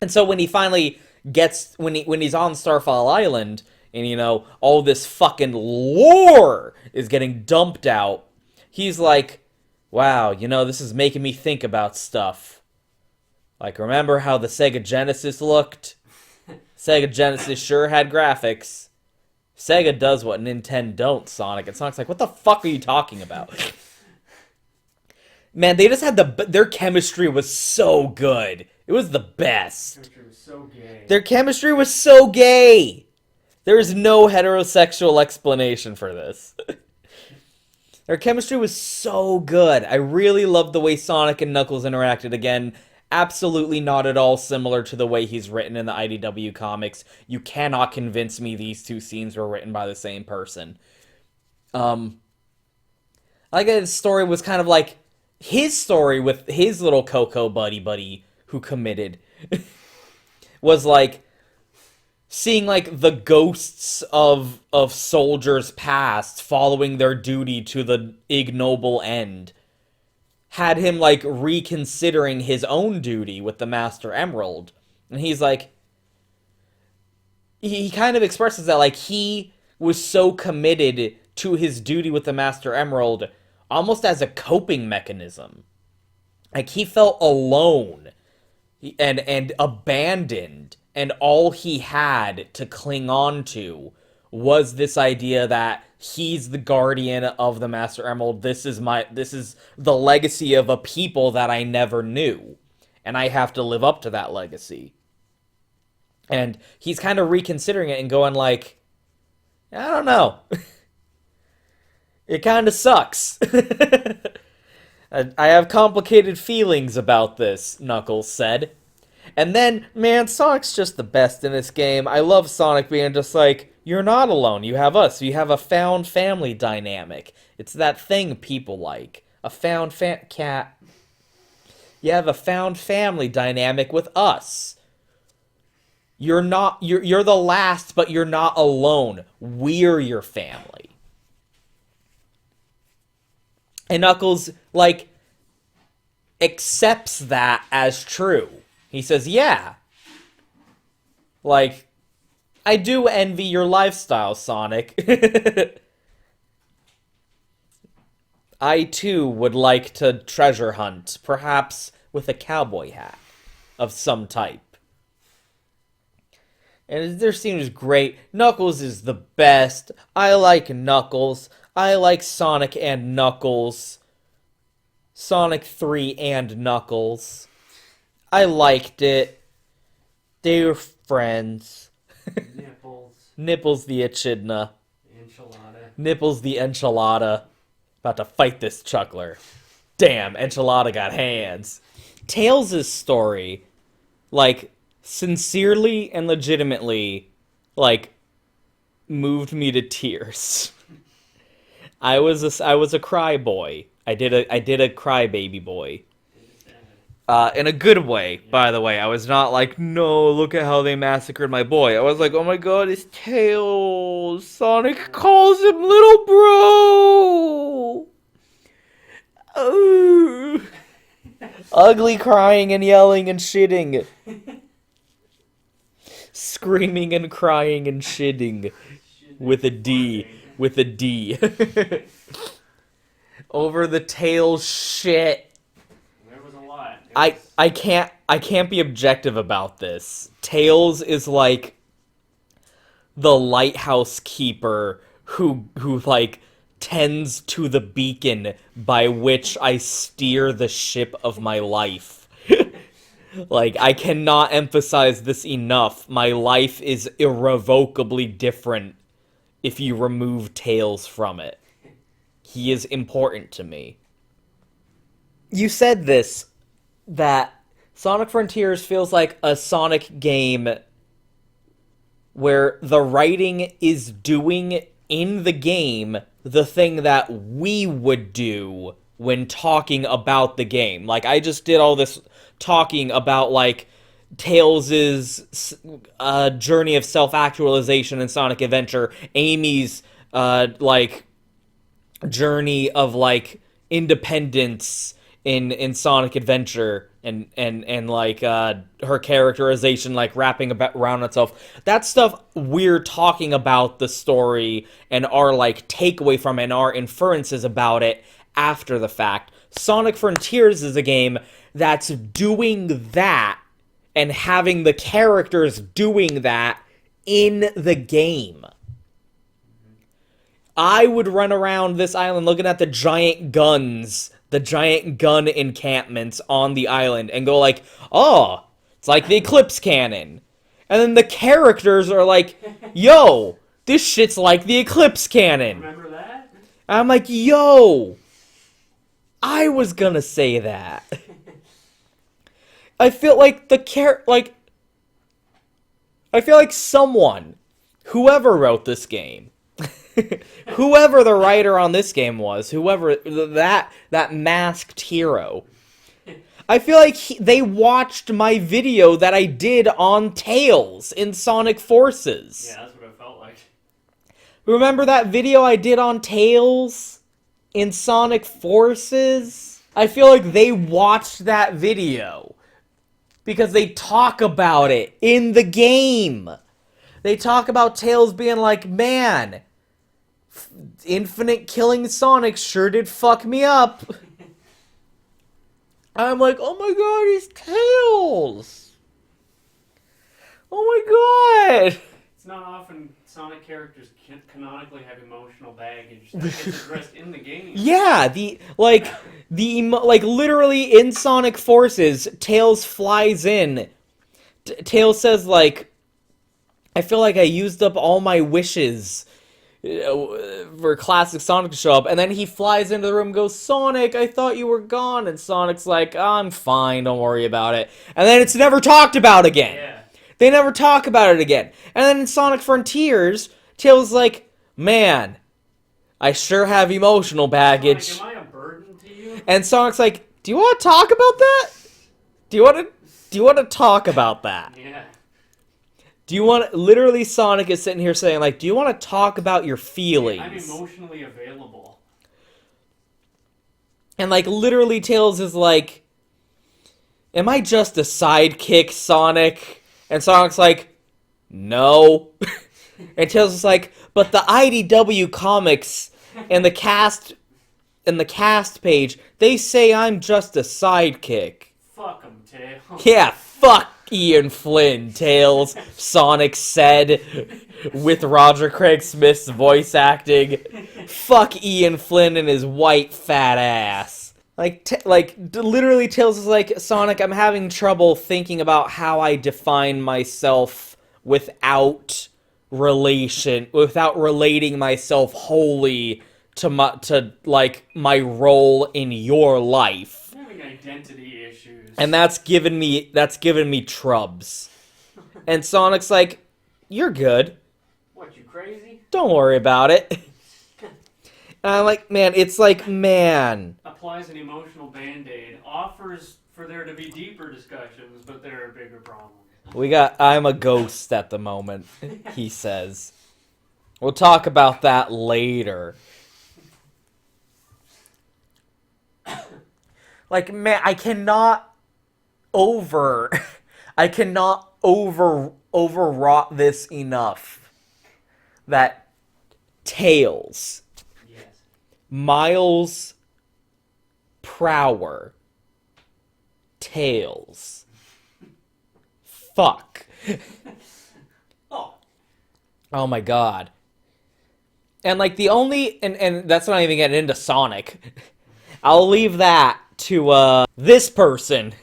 And so when he finally gets, when he's on Starfall Island, and, you know, all this fucking lore is getting dumped out, he's like, wow, you know, this is making me think about stuff. Like, remember how the Sega Genesis looked? Sega Genesis sure had graphics. Sega does what Nintendo don't, Sonic. And Sonic's like, what the fuck are you talking about? Man, they just had their chemistry was so good. It was the best. Chemistry was so gay. Their chemistry was so gay. There is no heterosexual explanation for this. Their chemistry was so good. I really loved the way Sonic and Knuckles interacted again. Absolutely not at all similar to the way he's written in the IDW comics. You cannot convince me these two scenes were written by the same person. I like that his story was kind of like his story with his little Coco buddy who committed was like seeing like the ghosts of soldiers past following their duty to the ignoble end had him like reconsidering his own duty with the Master Emerald. And he's like, he kind of expresses that like he was so committed to his duty with the Master Emerald almost as a coping mechanism. Like he felt alone and abandoned, and all he had to cling on to was this idea that he's the guardian of the Master Emerald. This is the legacy of a people that I never knew, and I have to live up to that legacy. And he's kind of reconsidering it and going like, I don't know. It kind of sucks. I have complicated feelings about this, Knuckles said. And then, man, Sonic's just the best in this game. I love Sonic being just like, you're not alone, you have us. You have a found family dynamic. It's that thing people like. A found cat. You have a found family dynamic with us. You're the last, but you're not alone. We're your family. And Knuckles, like, accepts that as true. He says, yeah. Like, I do envy your lifestyle, Sonic. I, too, would like to treasure hunt, perhaps with a cowboy hat of some type. And their scene is great. Knuckles is the best. I like Knuckles. I like Sonic and Knuckles. Sonic 3 and Knuckles. I liked it. They were friends. Nipples. Nipples the echidna. Enchilada. Nipples the enchilada. About to fight this chuckler. Damn, enchilada got hands. Tails' story, like, sincerely and legitimately, like, moved me to tears. I was a cry boy. I did a cry baby boy. In a good way, by the way. I was not like, no, look at how they massacred my boy. I was like, oh my god, it's Tails. Sonic calls him little bro. Oh. Ugly crying and yelling and shitting. Screaming and crying and shitting. With a D. with a D. Over the Tails shit. There was a lot. I can't be objective about this. Tails is like the lighthouse keeper who like tends to the beacon by which I steer the ship of my life. Like, I cannot emphasize this enough. My life is irrevocably different if you remove Tails from it. He is important to me. You said this, that Sonic Frontiers feels like a Sonic game where the writing is doing in the game the thing that we would do when talking about the game. Like, I just did all this talking about, like, Tails' journey of self-actualization in Sonic Adventure, Amy's, like, journey of, like, independence in Sonic Adventure, and like, her characterization, like, wrapping around itself. That stuff, we're talking about the story and our, like, takeaway from it and our inferences about it after the fact. Sonic Frontiers is a game that's doing that and having the characters doing that in the game. I would run around this island looking at the giant guns, the giant gun encampments on the island, and go like, oh, it's like the Eclipse Cannon. And then the characters are like, yo, this shit's like the Eclipse Cannon. Remember that? And I'm like, yo, I was gonna say that. I feel like I feel like someone, whoever wrote this game, whoever the writer on this game was, whoever that masked hero, I feel like they watched my video that I did on Tails in Sonic Forces. Yeah, that's what it felt like. Remember that video I did on Tails in Sonic Forces? I feel like they watched that video because they talk about it in the game. They talk about Tails being like, man, infinite killing Sonic sure did fuck me up. I'm like, oh my god, he's Tails. Oh my god. It's not often Sonic characters canonically have emotional baggage that gets addressed in the game. Yeah, literally in Sonic Forces, Tails flies in. Tails says, like, I feel like I used up all my wishes for classic Sonic to show up, and then he flies into the room and goes, Sonic, I thought you were gone, and Sonic's like, I'm fine, don't worry about it. And then it's never talked about again. Yeah. They never talk about it again. And then in Sonic Frontiers, Tails is like, man, I sure have emotional baggage. Sonic, am I a burden to you? And Sonic's like, do you want to talk about that? Do you want to talk about that? Yeah. Do you want to, literally Sonic is sitting here saying, like, do you want to talk about your feelings? I'm emotionally available. And, like, literally Tails is like, am I just a sidekick, Sonic? And Sonic's like, no. And Tails is like, but the IDW comics and the cast page, they say I'm just a sidekick. Fuck 'em, Tails. Yeah, fuck Ian Flynn, Tails, Sonic said, with Roger Craig Smith's voice acting. Fuck Ian Flynn and his white fat ass. Literally Tails is like, Sonic, I'm having trouble thinking about how I define myself without relating myself wholly to my role in your life. I'm having identity issues. And that's given me trubs. And Sonic's like, you're good. What, you crazy? Don't worry about it. And I'm like, man, it's like, man. Applies an emotional band-aid. Offers for there to be deeper discussions, but there are bigger problems. I'm a ghost at the moment, he says. We'll talk about that later. Like, man, I cannot overwrought this enough. That Tails. Yes. Miles Prower. Tails. Fuck. Oh my god. And like the only and that's not even getting into Sonic. I'll leave that to this person.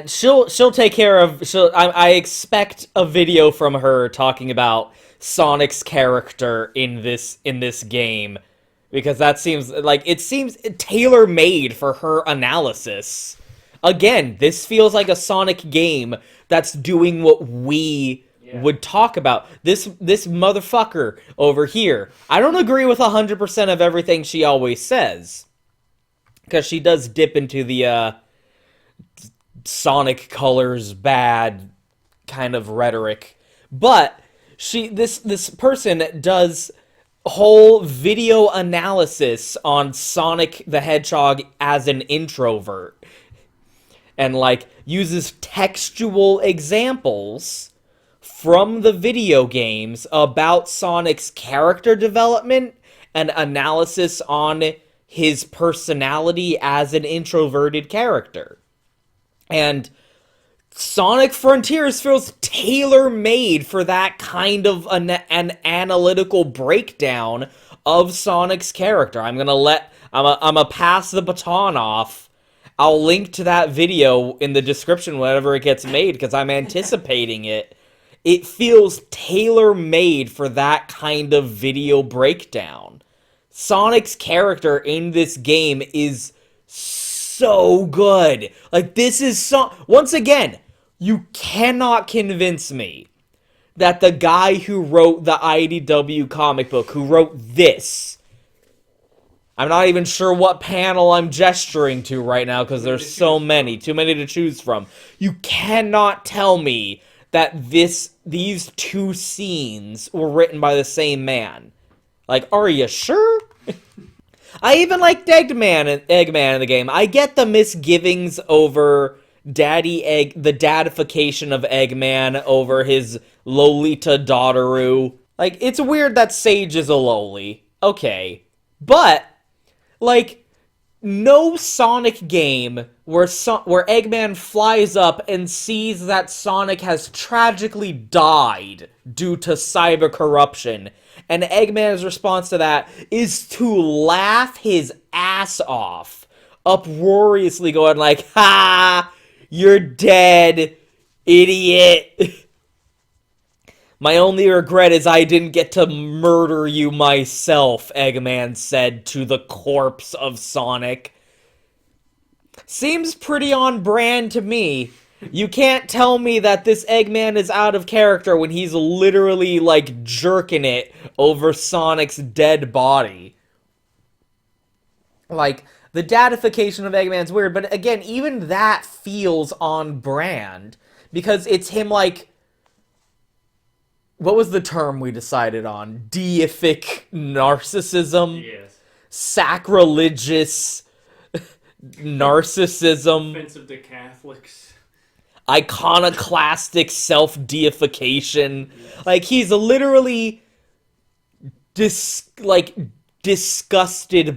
She'll take care of. I expect a video from her talking about Sonic's character in this game, because that seems like it seems tailor made for her analysis. Again, this feels like a Sonic game that's doing what we would talk about. This motherfucker over here. I don't agree with 100% of everything she always says, because she does dip into the Sonic colors bad kind of rhetoric, but this person does whole video analysis on Sonic the Hedgehog as an introvert, and like uses textual examples from the video games about Sonic's character development and analysis on his personality as an introverted character. And Sonic Frontiers feels tailor-made for that kind of an analytical breakdown of Sonic's character. I'm gonna pass the baton off. I'll link to that video in the description whenever it gets made, because I'm anticipating it. It feels tailor-made for that kind of video breakdown. Sonic's character in this game is so good. Like, this is once again, you cannot convince me that the guy who wrote the IDW comic book, who wrote this, I'm not even sure what panel I'm gesturing to right now because there's so many, too many to choose from. You cannot tell me that these two scenes were written by the same man. Like, are you sure? I even liked Eggman in the game. I get the misgivings over the dadification of Eggman over his Lolita daughteru. Like, it's weird that Sage is a loli. Okay. But, like, no Sonic game where Eggman flies up and sees that Sonic has tragically died due to cyber corruption, and Eggman's response to that is to laugh his ass off, uproariously going like, "Ha! You're dead, idiot! My only regret is I didn't get to murder you myself," Eggman said to the corpse of Sonic. Seems pretty on brand to me. You can't tell me that this Eggman is out of character when he's literally, like, jerking it over Sonic's dead body. Like, the dadification of Eggman's weird, but again, even that feels on brand, because it's him, like, what was the term we decided on? Deific narcissism? Yes. Sacrilegious narcissism. Offensive to Catholics. Iconoclastic self-deification. Yes. Like, he's literally disgusted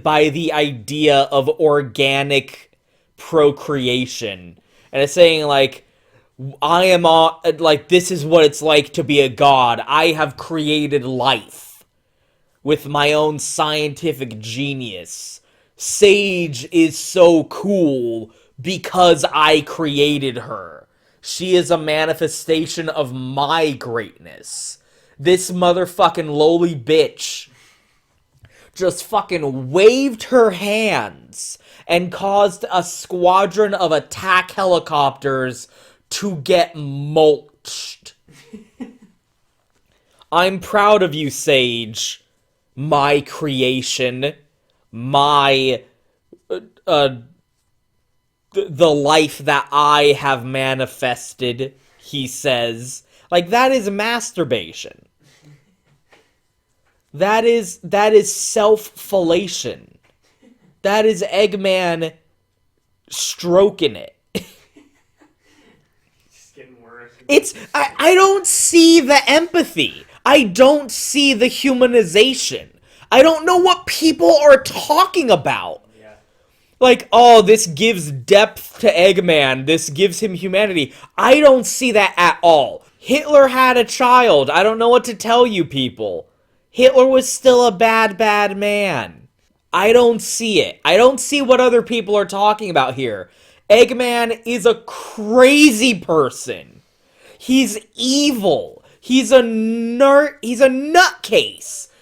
by the idea of organic procreation. And it's saying, like, I am like, this is what it's like to be a god. I have created life with my own scientific genius. Sage is so cool because I created her. She is a manifestation of my greatness. This motherfucking lowly bitch just fucking waved her hands and caused a squadron of attack helicopters to get mulched. I'm proud of you, Sage. My creation. My the life that I have manifested, he says. Like, that is masturbation. That is self-fellation. That is Eggman stroking it. It's getting worse. I don't see the empathy. I don't see the humanization. I don't know what people are talking about. Like, oh, this gives depth to Eggman. This gives him humanity. I don't see that at all. Hitler had a child. I don't know what to tell you people. Hitler was still a bad, bad man. I don't see it. I don't see what other people are talking about here. Eggman is a crazy person. He's evil. He's a nutcase.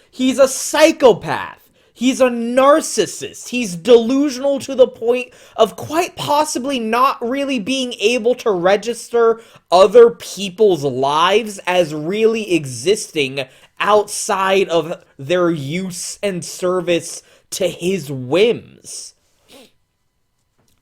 He's a psychopath. He's a narcissist. He's delusional to the point of quite possibly not really being able to register other people's lives as really existing outside of their use and service to his whims.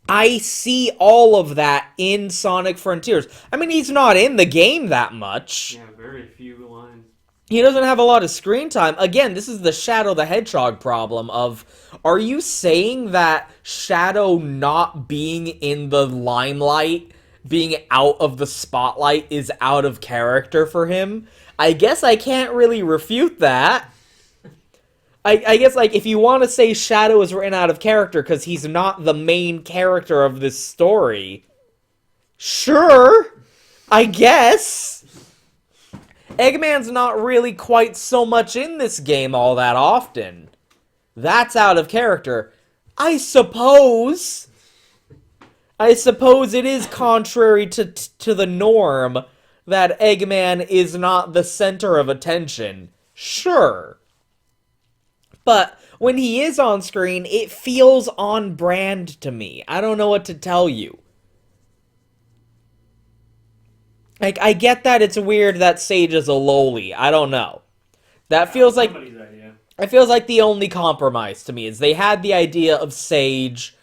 I see all of that in Sonic Frontiers. I mean, he's not in the game that much. Yeah, very few lines. He doesn't have a lot of screen time. Again, this is the Shadow the Hedgehog problem of, are you saying that Shadow not being in the limelight, being out of the spotlight, is out of character for him? I guess I can't really refute that. I guess, like, if you want to say Shadow is written out of character because he's not the main character of this story, sure, I guess. Eggman's not really quite so much in this game all that often. That's out of character. I suppose it is contrary to the norm that Eggman is not the center of attention. Sure. But when he is on screen, it feels on brand to me. I don't know what to tell you. Like, I get that it's weird that Sage is a loli. I don't know. That feels like... idea. It feels like the only compromise to me is they had the idea of Sage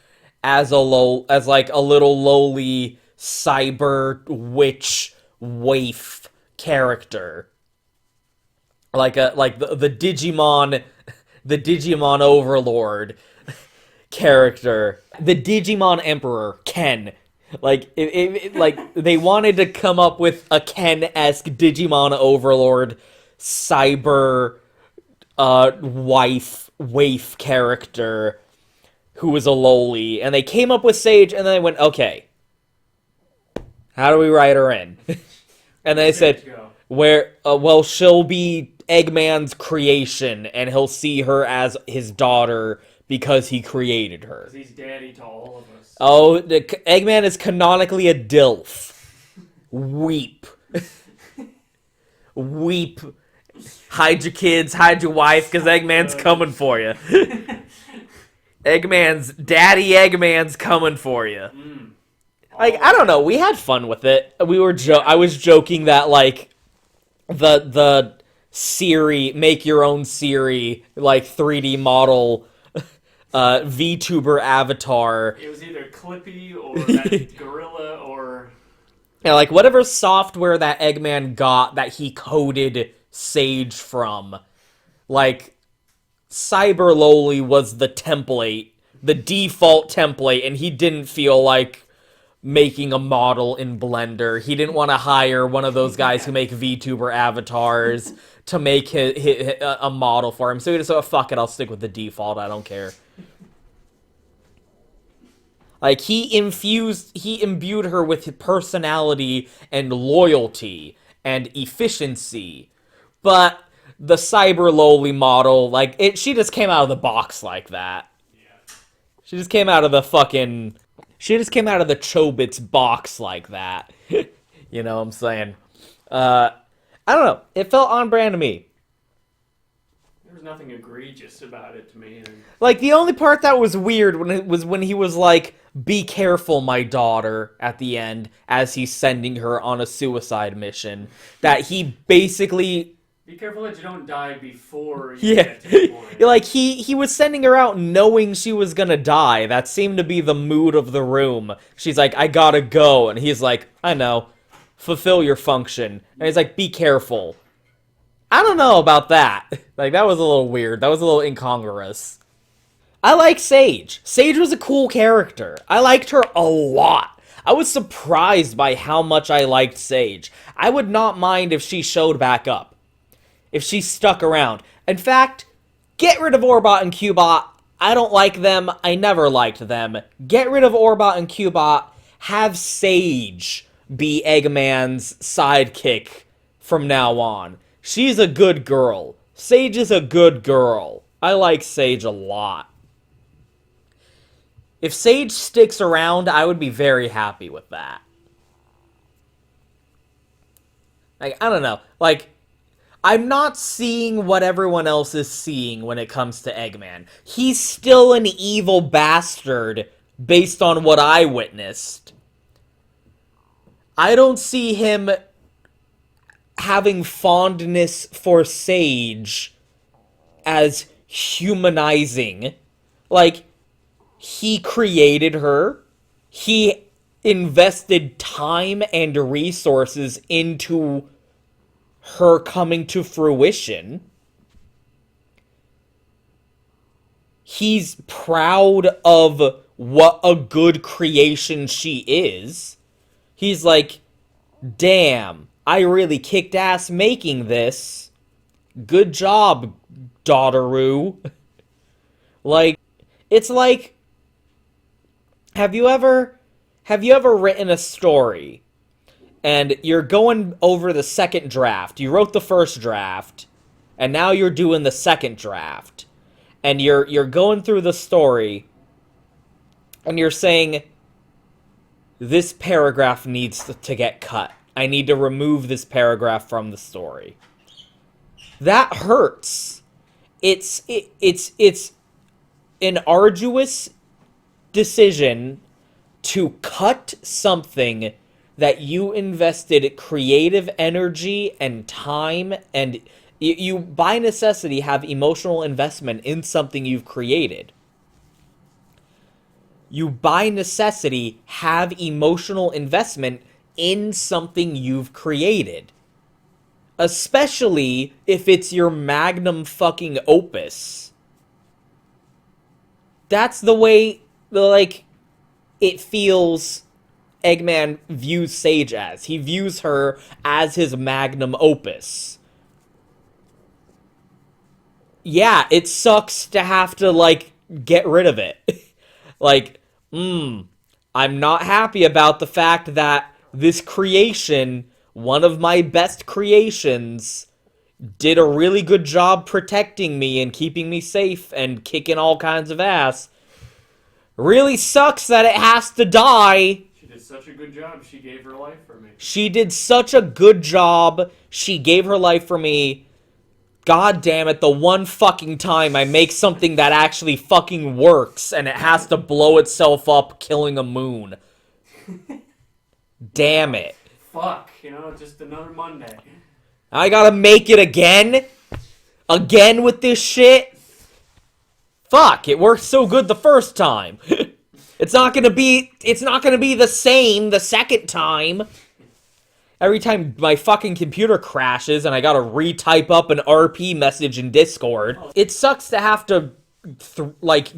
as like a little lowly cyber witch waif character. Like the Digimon overlord character. The Digimon Emperor, Ken. Like, like, they wanted to come up with a Ken-esque Digimon Overlord cyber waif character who was a loli, and they came up with Sage, and then they went, okay, how do we write her in? And they said, well, she'll be Eggman's creation, and he'll see her as his daughter because he created her. Because he's daddy to all of us. Oh, Eggman is canonically a DILF. Weep. Weep. Hide your kids, hide your wife, because Eggman's coming for you. Daddy Eggman's coming for you. Like, I don't know, we had fun with it. I was joking that, like, the Siri, make your own Siri, like, 3D model VTuber avatar. It was either Clippy or that gorilla or... Yeah, like, whatever software that Eggman got that he coded Sage from, like, Cyber Loli was the template, the default template, and he didn't feel like making a model in Blender. He didn't want to hire one of those guys who make VTuber avatars to make a model for him. So he just said, oh, fuck it, I'll stick with the default, I don't care. Like, he imbued her with personality and loyalty and efficiency. But the Cyber Loli model, like, she just came out of the box like that. Yeah. She just came out of the Chobits box like that. You know what I'm saying? I don't know. It felt on brand to me. There was nothing egregious about it to me. Like, the only part that was weird when he was like, be careful, my daughter, at the end, as he's sending her on a suicide mission. That he basically... Be careful that you don't die before you get to the point. Like, he was sending her out knowing she was gonna die. That seemed to be the mood of the room. She's like, I gotta go. And he's like, I know. Fulfill your function. And he's like, be careful. I don't know about that. Like, that was a little weird. That was a little incongruous. I like Sage. Sage was a cool character. I liked her a lot. I was surprised by how much I liked Sage. I would not mind if she showed back up. if she stuck around. In fact, get rid of Orbot and Cubot. I don't like them. I never liked them. Get rid of Orbot and Cubot. Have Sage be Eggman's sidekick from now on. She's a good girl. Sage is a good girl. I like Sage a lot. If Sage sticks around, I would be very happy with that. Like, I don't know. Like, I'm not seeing what everyone else is seeing when it comes to Eggman. He's still an evil bastard based on what I witnessed. I don't see him having fondness for Sage as humanizing. Like, he created her. He invested time and resources into her coming to fruition. He's proud of what a good creation she is. He's like, damn, I really kicked ass making this. Good job, Daughteru. Like, it's like, have you ever written a story and you're going over the second draft? You wrote the first draft and now you're doing the second draft. And you're going through the story and you're saying, this paragraph needs to get cut. I need to remove this paragraph from the story. That hurts. It's an arduous decision to cut something that you invested creative energy and time, and you by necessity have emotional investment in something you've created. You by necessity have emotional investment in something you've created. Especially if it's your magnum fucking opus. That's the way, like, it feels Eggman views Sage as. He views her as his magnum opus. Yeah, it sucks to have to, like, get rid of it. Like, I'm not happy about the fact that this creation, one of my best creations, did a really good job protecting me and keeping me safe and kicking all kinds of ass. Really sucks that it has to die. She did such a good job, she gave her life for me. She did such a good job, she gave her life for me. God damn it, the one fucking time I make something that actually fucking works and it has to blow itself up killing a moon. Damn it. Fuck, just another Monday. I gotta make it again? Again with this shit? Fuck, it worked so good the first time. It's not gonna be the same the second time. Every time my fucking computer crashes and I gotta retype up an RP message in Discord, it sucks to have to,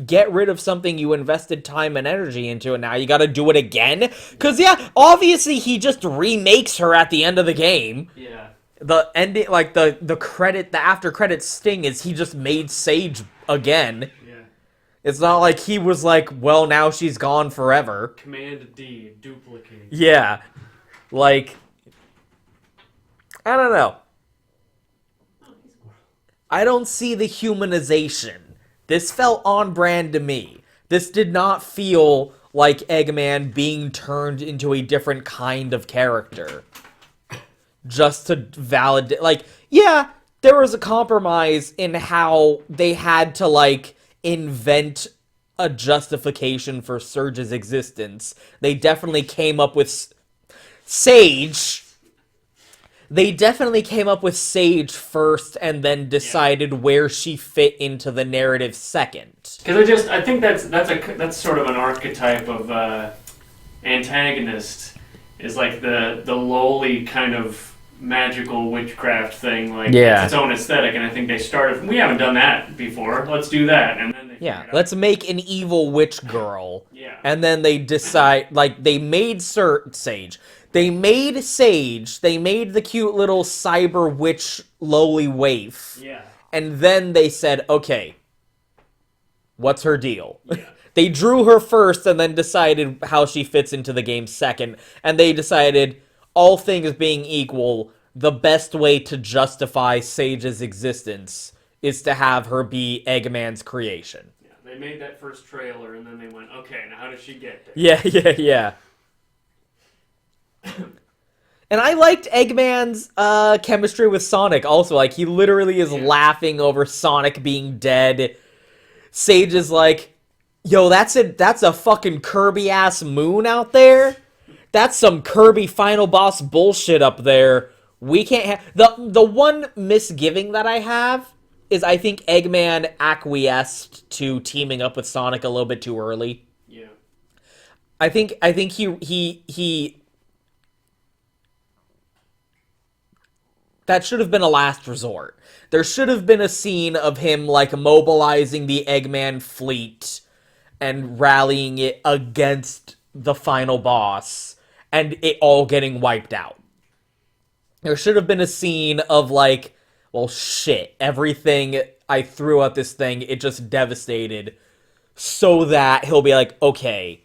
get rid of something you invested time and energy into and now you gotta do it again? Cause yeah, obviously he just remakes her at the end of the game. Yeah. The ending, the after credit sting is he just made Sage again. Yeah. It's not like he was like, well, now she's gone forever. Command D, duplicate. Yeah. Like, I don't know. I don't see the humanization. This felt on brand to me. This did not feel like Eggman being turned into a different kind of character. Just to validate, yeah, there was a compromise in how they had to, invent a justification for Surge's existence. They definitely came up with Sage. They definitely came up with Sage first and then decided where she fit into the narrative second. Because I think that's sort of an archetype of antagonist, is like the lowly kind of magical witchcraft thing, it's its own aesthetic, and I think they started, we haven't done that before, let's do that, and then they Yeah, figured let's out. make an evil witch girl. Yeah. And then they decide, like, they made Sage. They made the cute little cyber witch lowly waif. Yeah. And then they said, okay, what's her deal? Yeah. They drew her first and then decided how she fits into the game second. And they decided, all things being equal, the best way to justify Sage's existence is to have her be Eggman's creation. Yeah. They made that first trailer, and then they went, okay, now how does she get there? Yeah. And I liked Eggman's chemistry with Sonic also. Like, he literally is laughing over Sonic being dead. Sage is like, yo, that's a fucking Kirby-ass moon out there? That's some Kirby final boss bullshit up there. We can't have... The one misgiving that I have is I think Eggman acquiesced to teaming up with Sonic a little bit too early. Yeah. I think he that should have been a last resort. There should have been a scene of him, like, mobilizing the Eggman fleet and rallying it against the final boss, and it all getting wiped out. There should have been a scene of, like, well, shit, everything I threw at this thing, it just devastated, so that he'll be like, okay,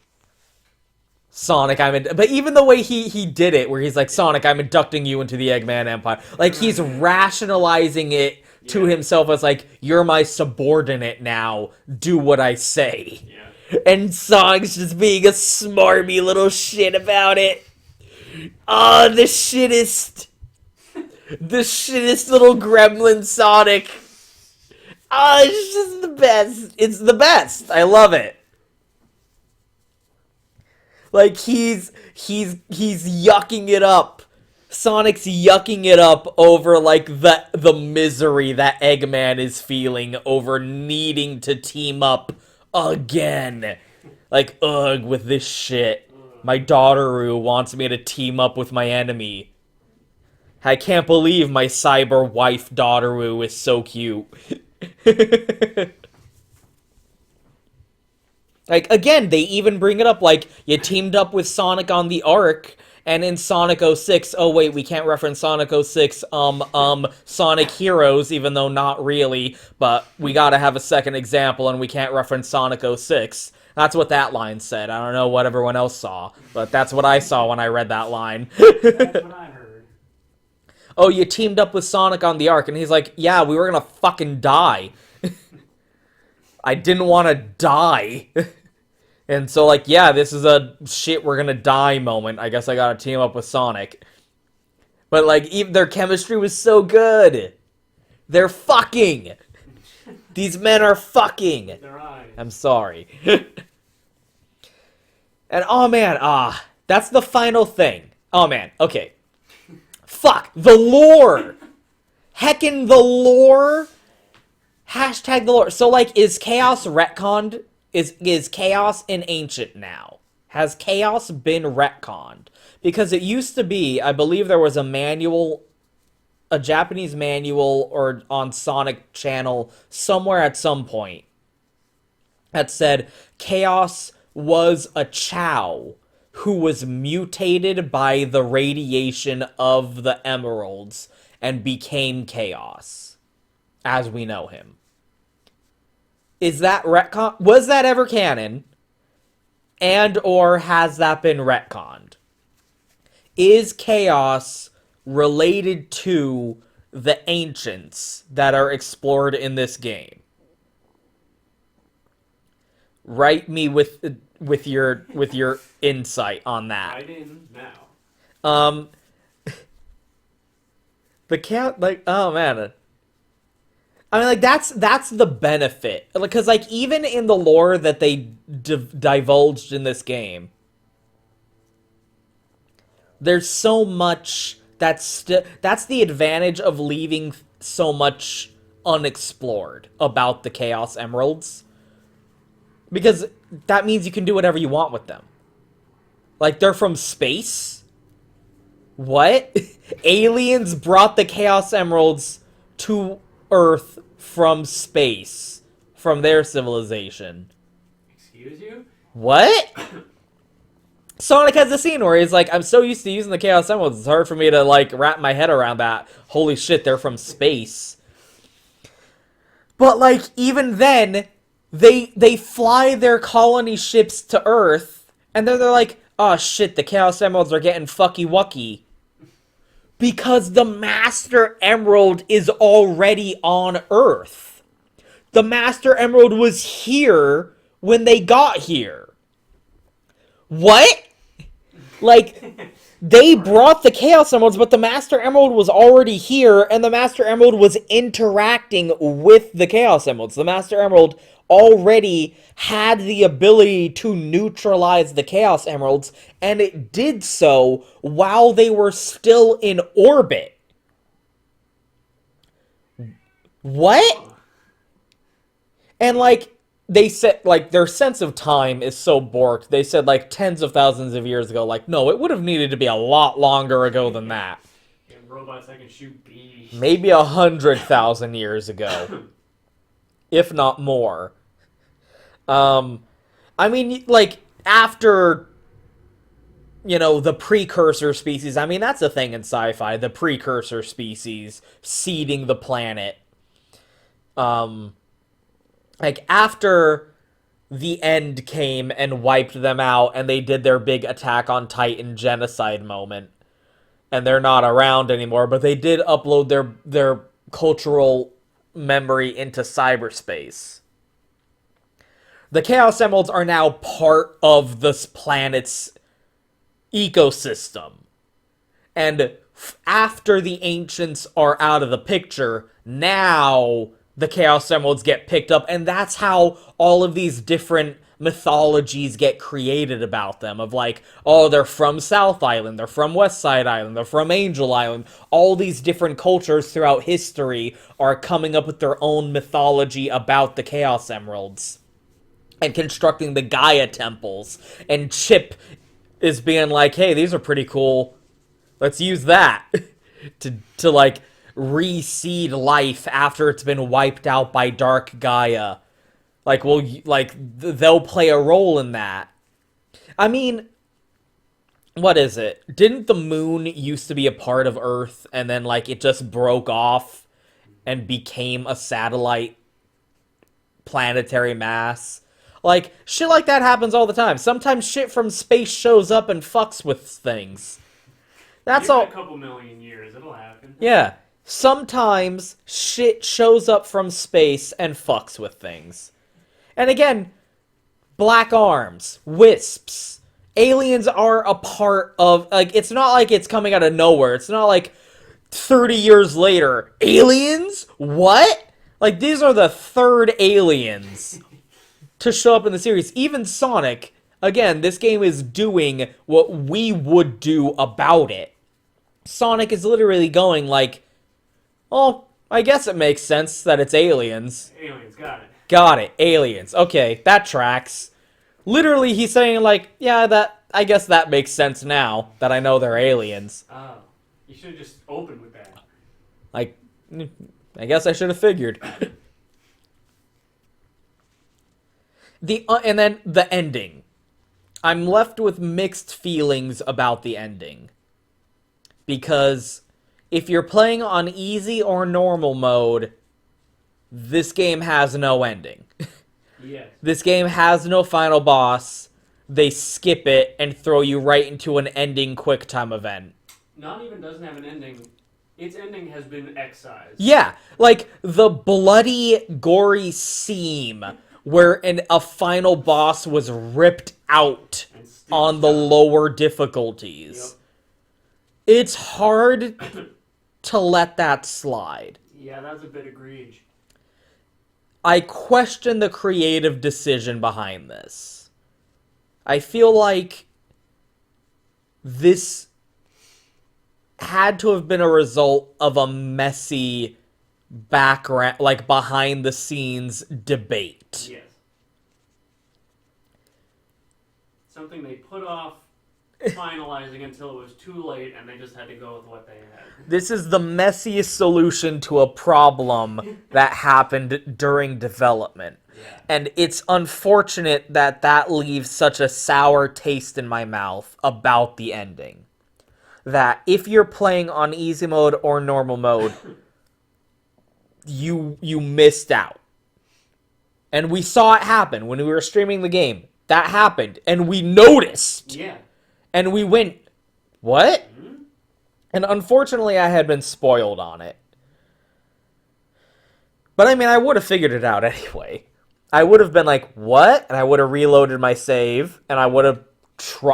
Sonic, but even the way he did it, where he's like, Sonic, I'm inducting you into the Eggman Empire. Like, he's rationalizing it to himself as like, you're my subordinate now, do what I say. Yeah. And Sonic's just being a smarmy little shit about it. Oh, the shittest little gremlin Sonic. Oh, it's just the best. It's the best. I love it. Like, he's yucking it up. Sonic's yucking it up over, like, the misery that Eggman is feeling over needing to team up again. Like, ugh, with this shit. My Daughteru wants me to team up with my enemy. I can't believe my cyber wife Daughteru is so cute. Like, again, they even bring it up, like, you teamed up with Sonic on the Ark, and in Sonic 06, oh wait, we can't reference Sonic 06, Sonic Heroes, even though not really, but we gotta have a second example, and we can't reference Sonic 06. That's what that line said. I don't know what everyone else saw, but that's what I saw when I read that line. That's what I heard. Oh, you teamed up with Sonic on the Ark, and he's like, yeah, we were gonna fucking die. I didn't want to die. And so, like, yeah, this is a shit we're gonna die moment. I guess I gotta team up with Sonic. But, like, even their chemistry was so good. They're fucking. These men are fucking. Their eyes. I'm sorry. And, oh man, that's the final thing. Oh man, okay. Fuck, the lore! Heckin' the lore! Hashtag the lore. So, like, is Chaos retconned? Is Chaos an ancient now? Has Chaos been retconned? Because it used to be, I believe there was a manual, a Japanese manual, or on Sonic Channel somewhere at some point that said Chaos was a Chow who was mutated by the radiation of the emeralds and became Chaos as we know him. Is that retcon? Was that ever canon? And or has that been retconned? Is Chaos related to the ancients that are explored in this game? Write me with your insight on that. Right in now. The cat, like, oh man. I mean, like, that's the benefit. Because, like, even in the lore that they divulged in this game, there's so much that's the advantage of leaving so much unexplored about the Chaos Emeralds. Because that means you can do whatever you want with them. Like, they're from space? What? Aliens brought the Chaos Emeralds to Earth from space from their civilization. Excuse you? What? Sonic has a scene where he's like, I'm so used to using the Chaos Emeralds, it's hard for me to, like, wrap my head around that. Holy shit, they're from space. But, like, even then, they fly their colony ships to Earth, and then they're like, oh shit, the Chaos Emeralds are getting fucky-wucky. Because the Master Emerald is already on Earth. The Master Emerald was here when they got here. What? Like, they brought the Chaos Emeralds, but the Master Emerald was already here, and the Master Emerald was interacting with the Chaos Emeralds. The Master Emerald already had the ability to neutralize the Chaos Emeralds, and it did so while they were still in orbit. What? And, like, they said, like, their sense of time is so borked. They said, like, tens of thousands of years ago. Like, no, it would have needed to be a lot longer ago than that. Yeah, robots that can shoot bees. Maybe 100,000 years ago. If not more. I mean, like, after, you know, the precursor species. I mean, that's a thing in sci-fi. The precursor species seeding the planet. Like, after the end came and wiped them out, and they did their big Attack on Titan genocide moment, and they're not around anymore, but they did upload their cultural memory into cyberspace. The Chaos Emeralds are now part of this planet's ecosystem. And after the Ancients are out of the picture, now the Chaos Emeralds get picked up, and that's how all of these different mythologies get created about them. Of like, oh, they're from South Island, they're from West Side Island, they're from Angel Island. All these different cultures throughout history are coming up with their own mythology about the Chaos Emeralds. And constructing the Gaia temples. And Chip is being like, hey, these are pretty cool. Let's use that to like, reseed life after it's been wiped out by Dark Gaia. Like, well, like, they'll play a role in that. I mean, what is it? Didn't the moon used to be a part of Earth, and then, like, it just broke off and became a satellite planetary mass? Like, shit like that happens all the time. Sometimes shit from space shows up and fucks with things. That's Give all. it a couple million years, it'll happen. Yeah. Sometimes shit shows up from space and fucks with things. And again, black arms, wisps, aliens are a part of, like, it's not like it's coming out of nowhere. It's not like 30 years later, aliens? What? Like, these are the third aliens to show up in the series. Even Sonic, again, this game is doing what we would do about it. Sonic is literally going like, oh, I guess it makes sense that it's aliens. Aliens, got it. Got it, aliens. Okay, that tracks. Literally, he's saying like, yeah, I guess that makes sense now that I know they're aliens. Oh. You should have just opened with that. Like, I guess I should have figured. And then the ending. I'm left with mixed feelings about the ending. Because if you're playing on easy or normal mode, this game has no ending. Yes. This game has no final boss. They skip it and throw you right into an ending QuickTime event. Not even doesn't have an ending. Its ending has been excised. Yeah, like the bloody, gory seam where a final boss was ripped out on the lower difficulties. Yep. It's hard to let that slide. Yeah, that's a bit egregious. I question the creative decision behind this. I feel like this had to have been a result of a messy background, like behind the scenes debate. Yes. Something they put off finalizing until it was too late, and they just had to go with what they had. This is the messiest solution to a problem that happened during development. Yeah. And it's unfortunate that that leaves such a sour taste in my mouth about the ending. That if you're playing on easy mode or normal mode, you missed out. And we saw it happen when we were streaming the game. That happened, and we noticed. Yeah. And we went, what? And unfortunately, I had been spoiled on it. But I mean, I would have figured it out anyway. I would have been like, what? And I would have reloaded my save, and I would have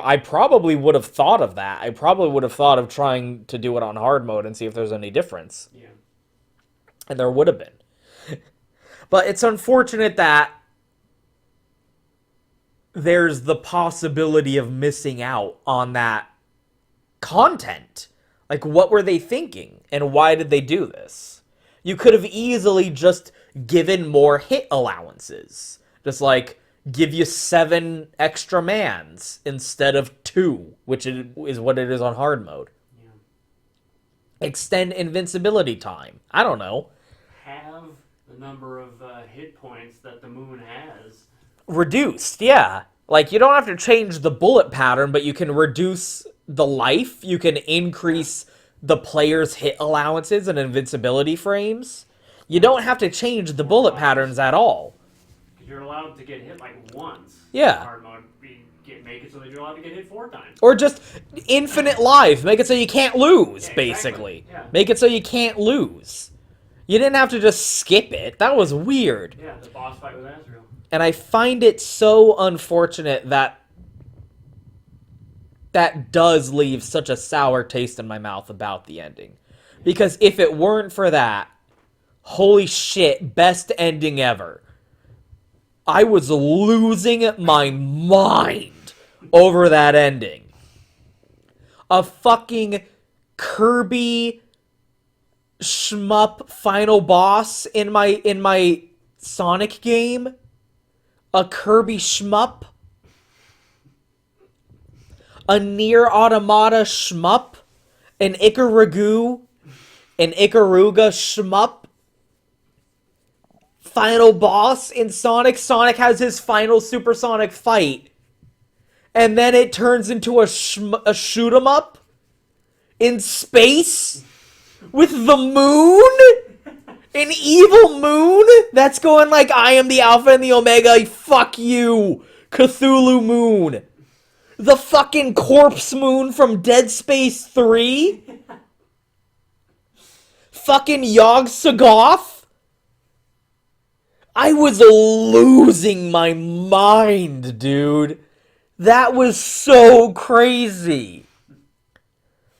I probably would have thought of that. I probably would have thought of trying to do it on hard mode and see if there's any difference. Yeah. And there would have been. But it's unfortunate that there's the possibility of missing out on that content. Like, what were they thinking? And why did they do this? You could have easily just given more hit allowances. Just like, give you 7 extra mans instead of 2, which is what it is on hard mode. Yeah. Extend invincibility time. I don't know. Have the number of hit points that the moon has. Reduced, yeah. Like, you don't have to change the bullet pattern, but you can reduce the life. You can increase the player's hit allowances and invincibility frames. You don't have to change the bullet patterns at all. You're allowed to get hit like once. Yeah. In hard mode, make it so that you're allowed to get hit 4 times. Or just infinite life. Make it so you can't lose, Yeah, basically. exactly. Yeah. Make it so you can't lose. You didn't have to just skip it. That was weird. Yeah, the boss fight with Azrael. And I find it so unfortunate that that does leave such a sour taste in my mouth about the ending. Because if it weren't for that, holy shit, best ending ever. I was losing my mind over that ending. A fucking Kirby shmup final boss in my Sonic game. A Kirby shmup. A Nier Automata shmup. An Ikaruga shmup. Final boss in Sonic. Sonic has his final supersonic fight. And then it turns into a shoot 'em up in space with the moon? An evil moon that's going like, I am the Alpha and the Omega, fuck you, Cthulhu moon. The fucking corpse moon from Dead Space 3? Fucking Yogg-Sothoth? I was losing my mind, dude. That was so crazy.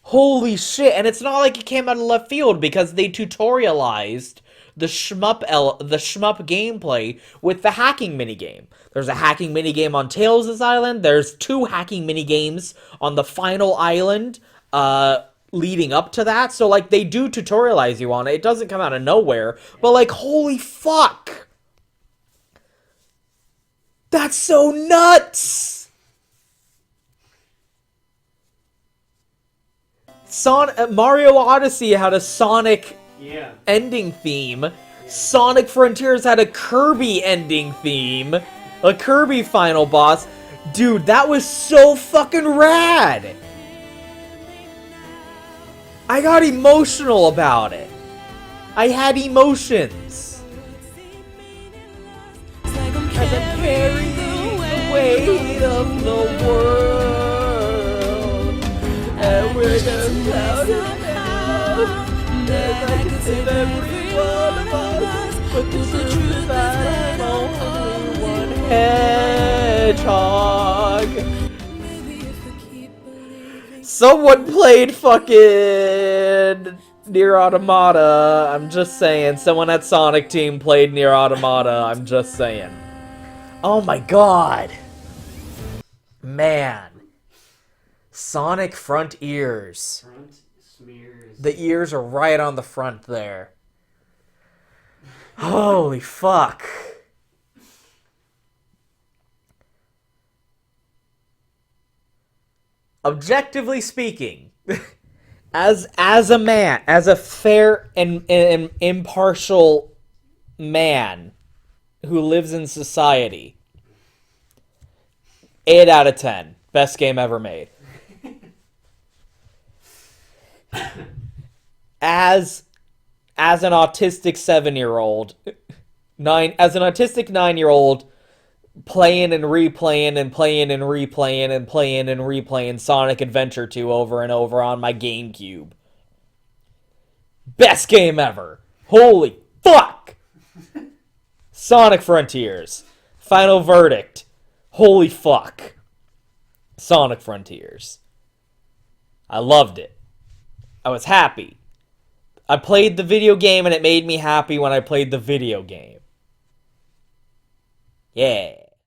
Holy shit. And it's not like it came out of left field because they tutorialized the shmup gameplay with the hacking minigame. There's a hacking minigame on Tails' island. There's 2 hacking minigames on the final island leading up to that. So, like, they do tutorialize you on it. It doesn't come out of nowhere. But, like, holy fuck. That's so nuts. Mario Odyssey had a Sonic ending theme. Yeah. Sonic Frontiers had a Kirby ending theme. A Kirby final boss. Dude, that was so fucking rad. I got emotional about it. I had emotions. As I'm carrying the weight of the world. And we're just proud enough that I can save every one of us. But this is true that I'm only one hedgehog. Someone played fucking Nier Automata. I'm just saying. Someone at Sonic Team played Nier Automata. I'm just saying. Oh my god. Man. Sonic front ears. Front smears. The ears are right on the front there. Holy fuck. objectively speaking, as a man, as a fair and impartial man who lives in society, 8 out of 10. Best game ever made. As an autistic 7-year-old, as an autistic 9-year-old, playing and replaying and playing and replaying and playing and replaying Sonic Adventure 2 over and over on my GameCube. Best game ever. Holy fuck! Sonic Frontiers. Final verdict. Holy fuck. Sonic Frontiers. I loved it. I was happy. I played the video game and it made me happy when I played the video game. Yeah.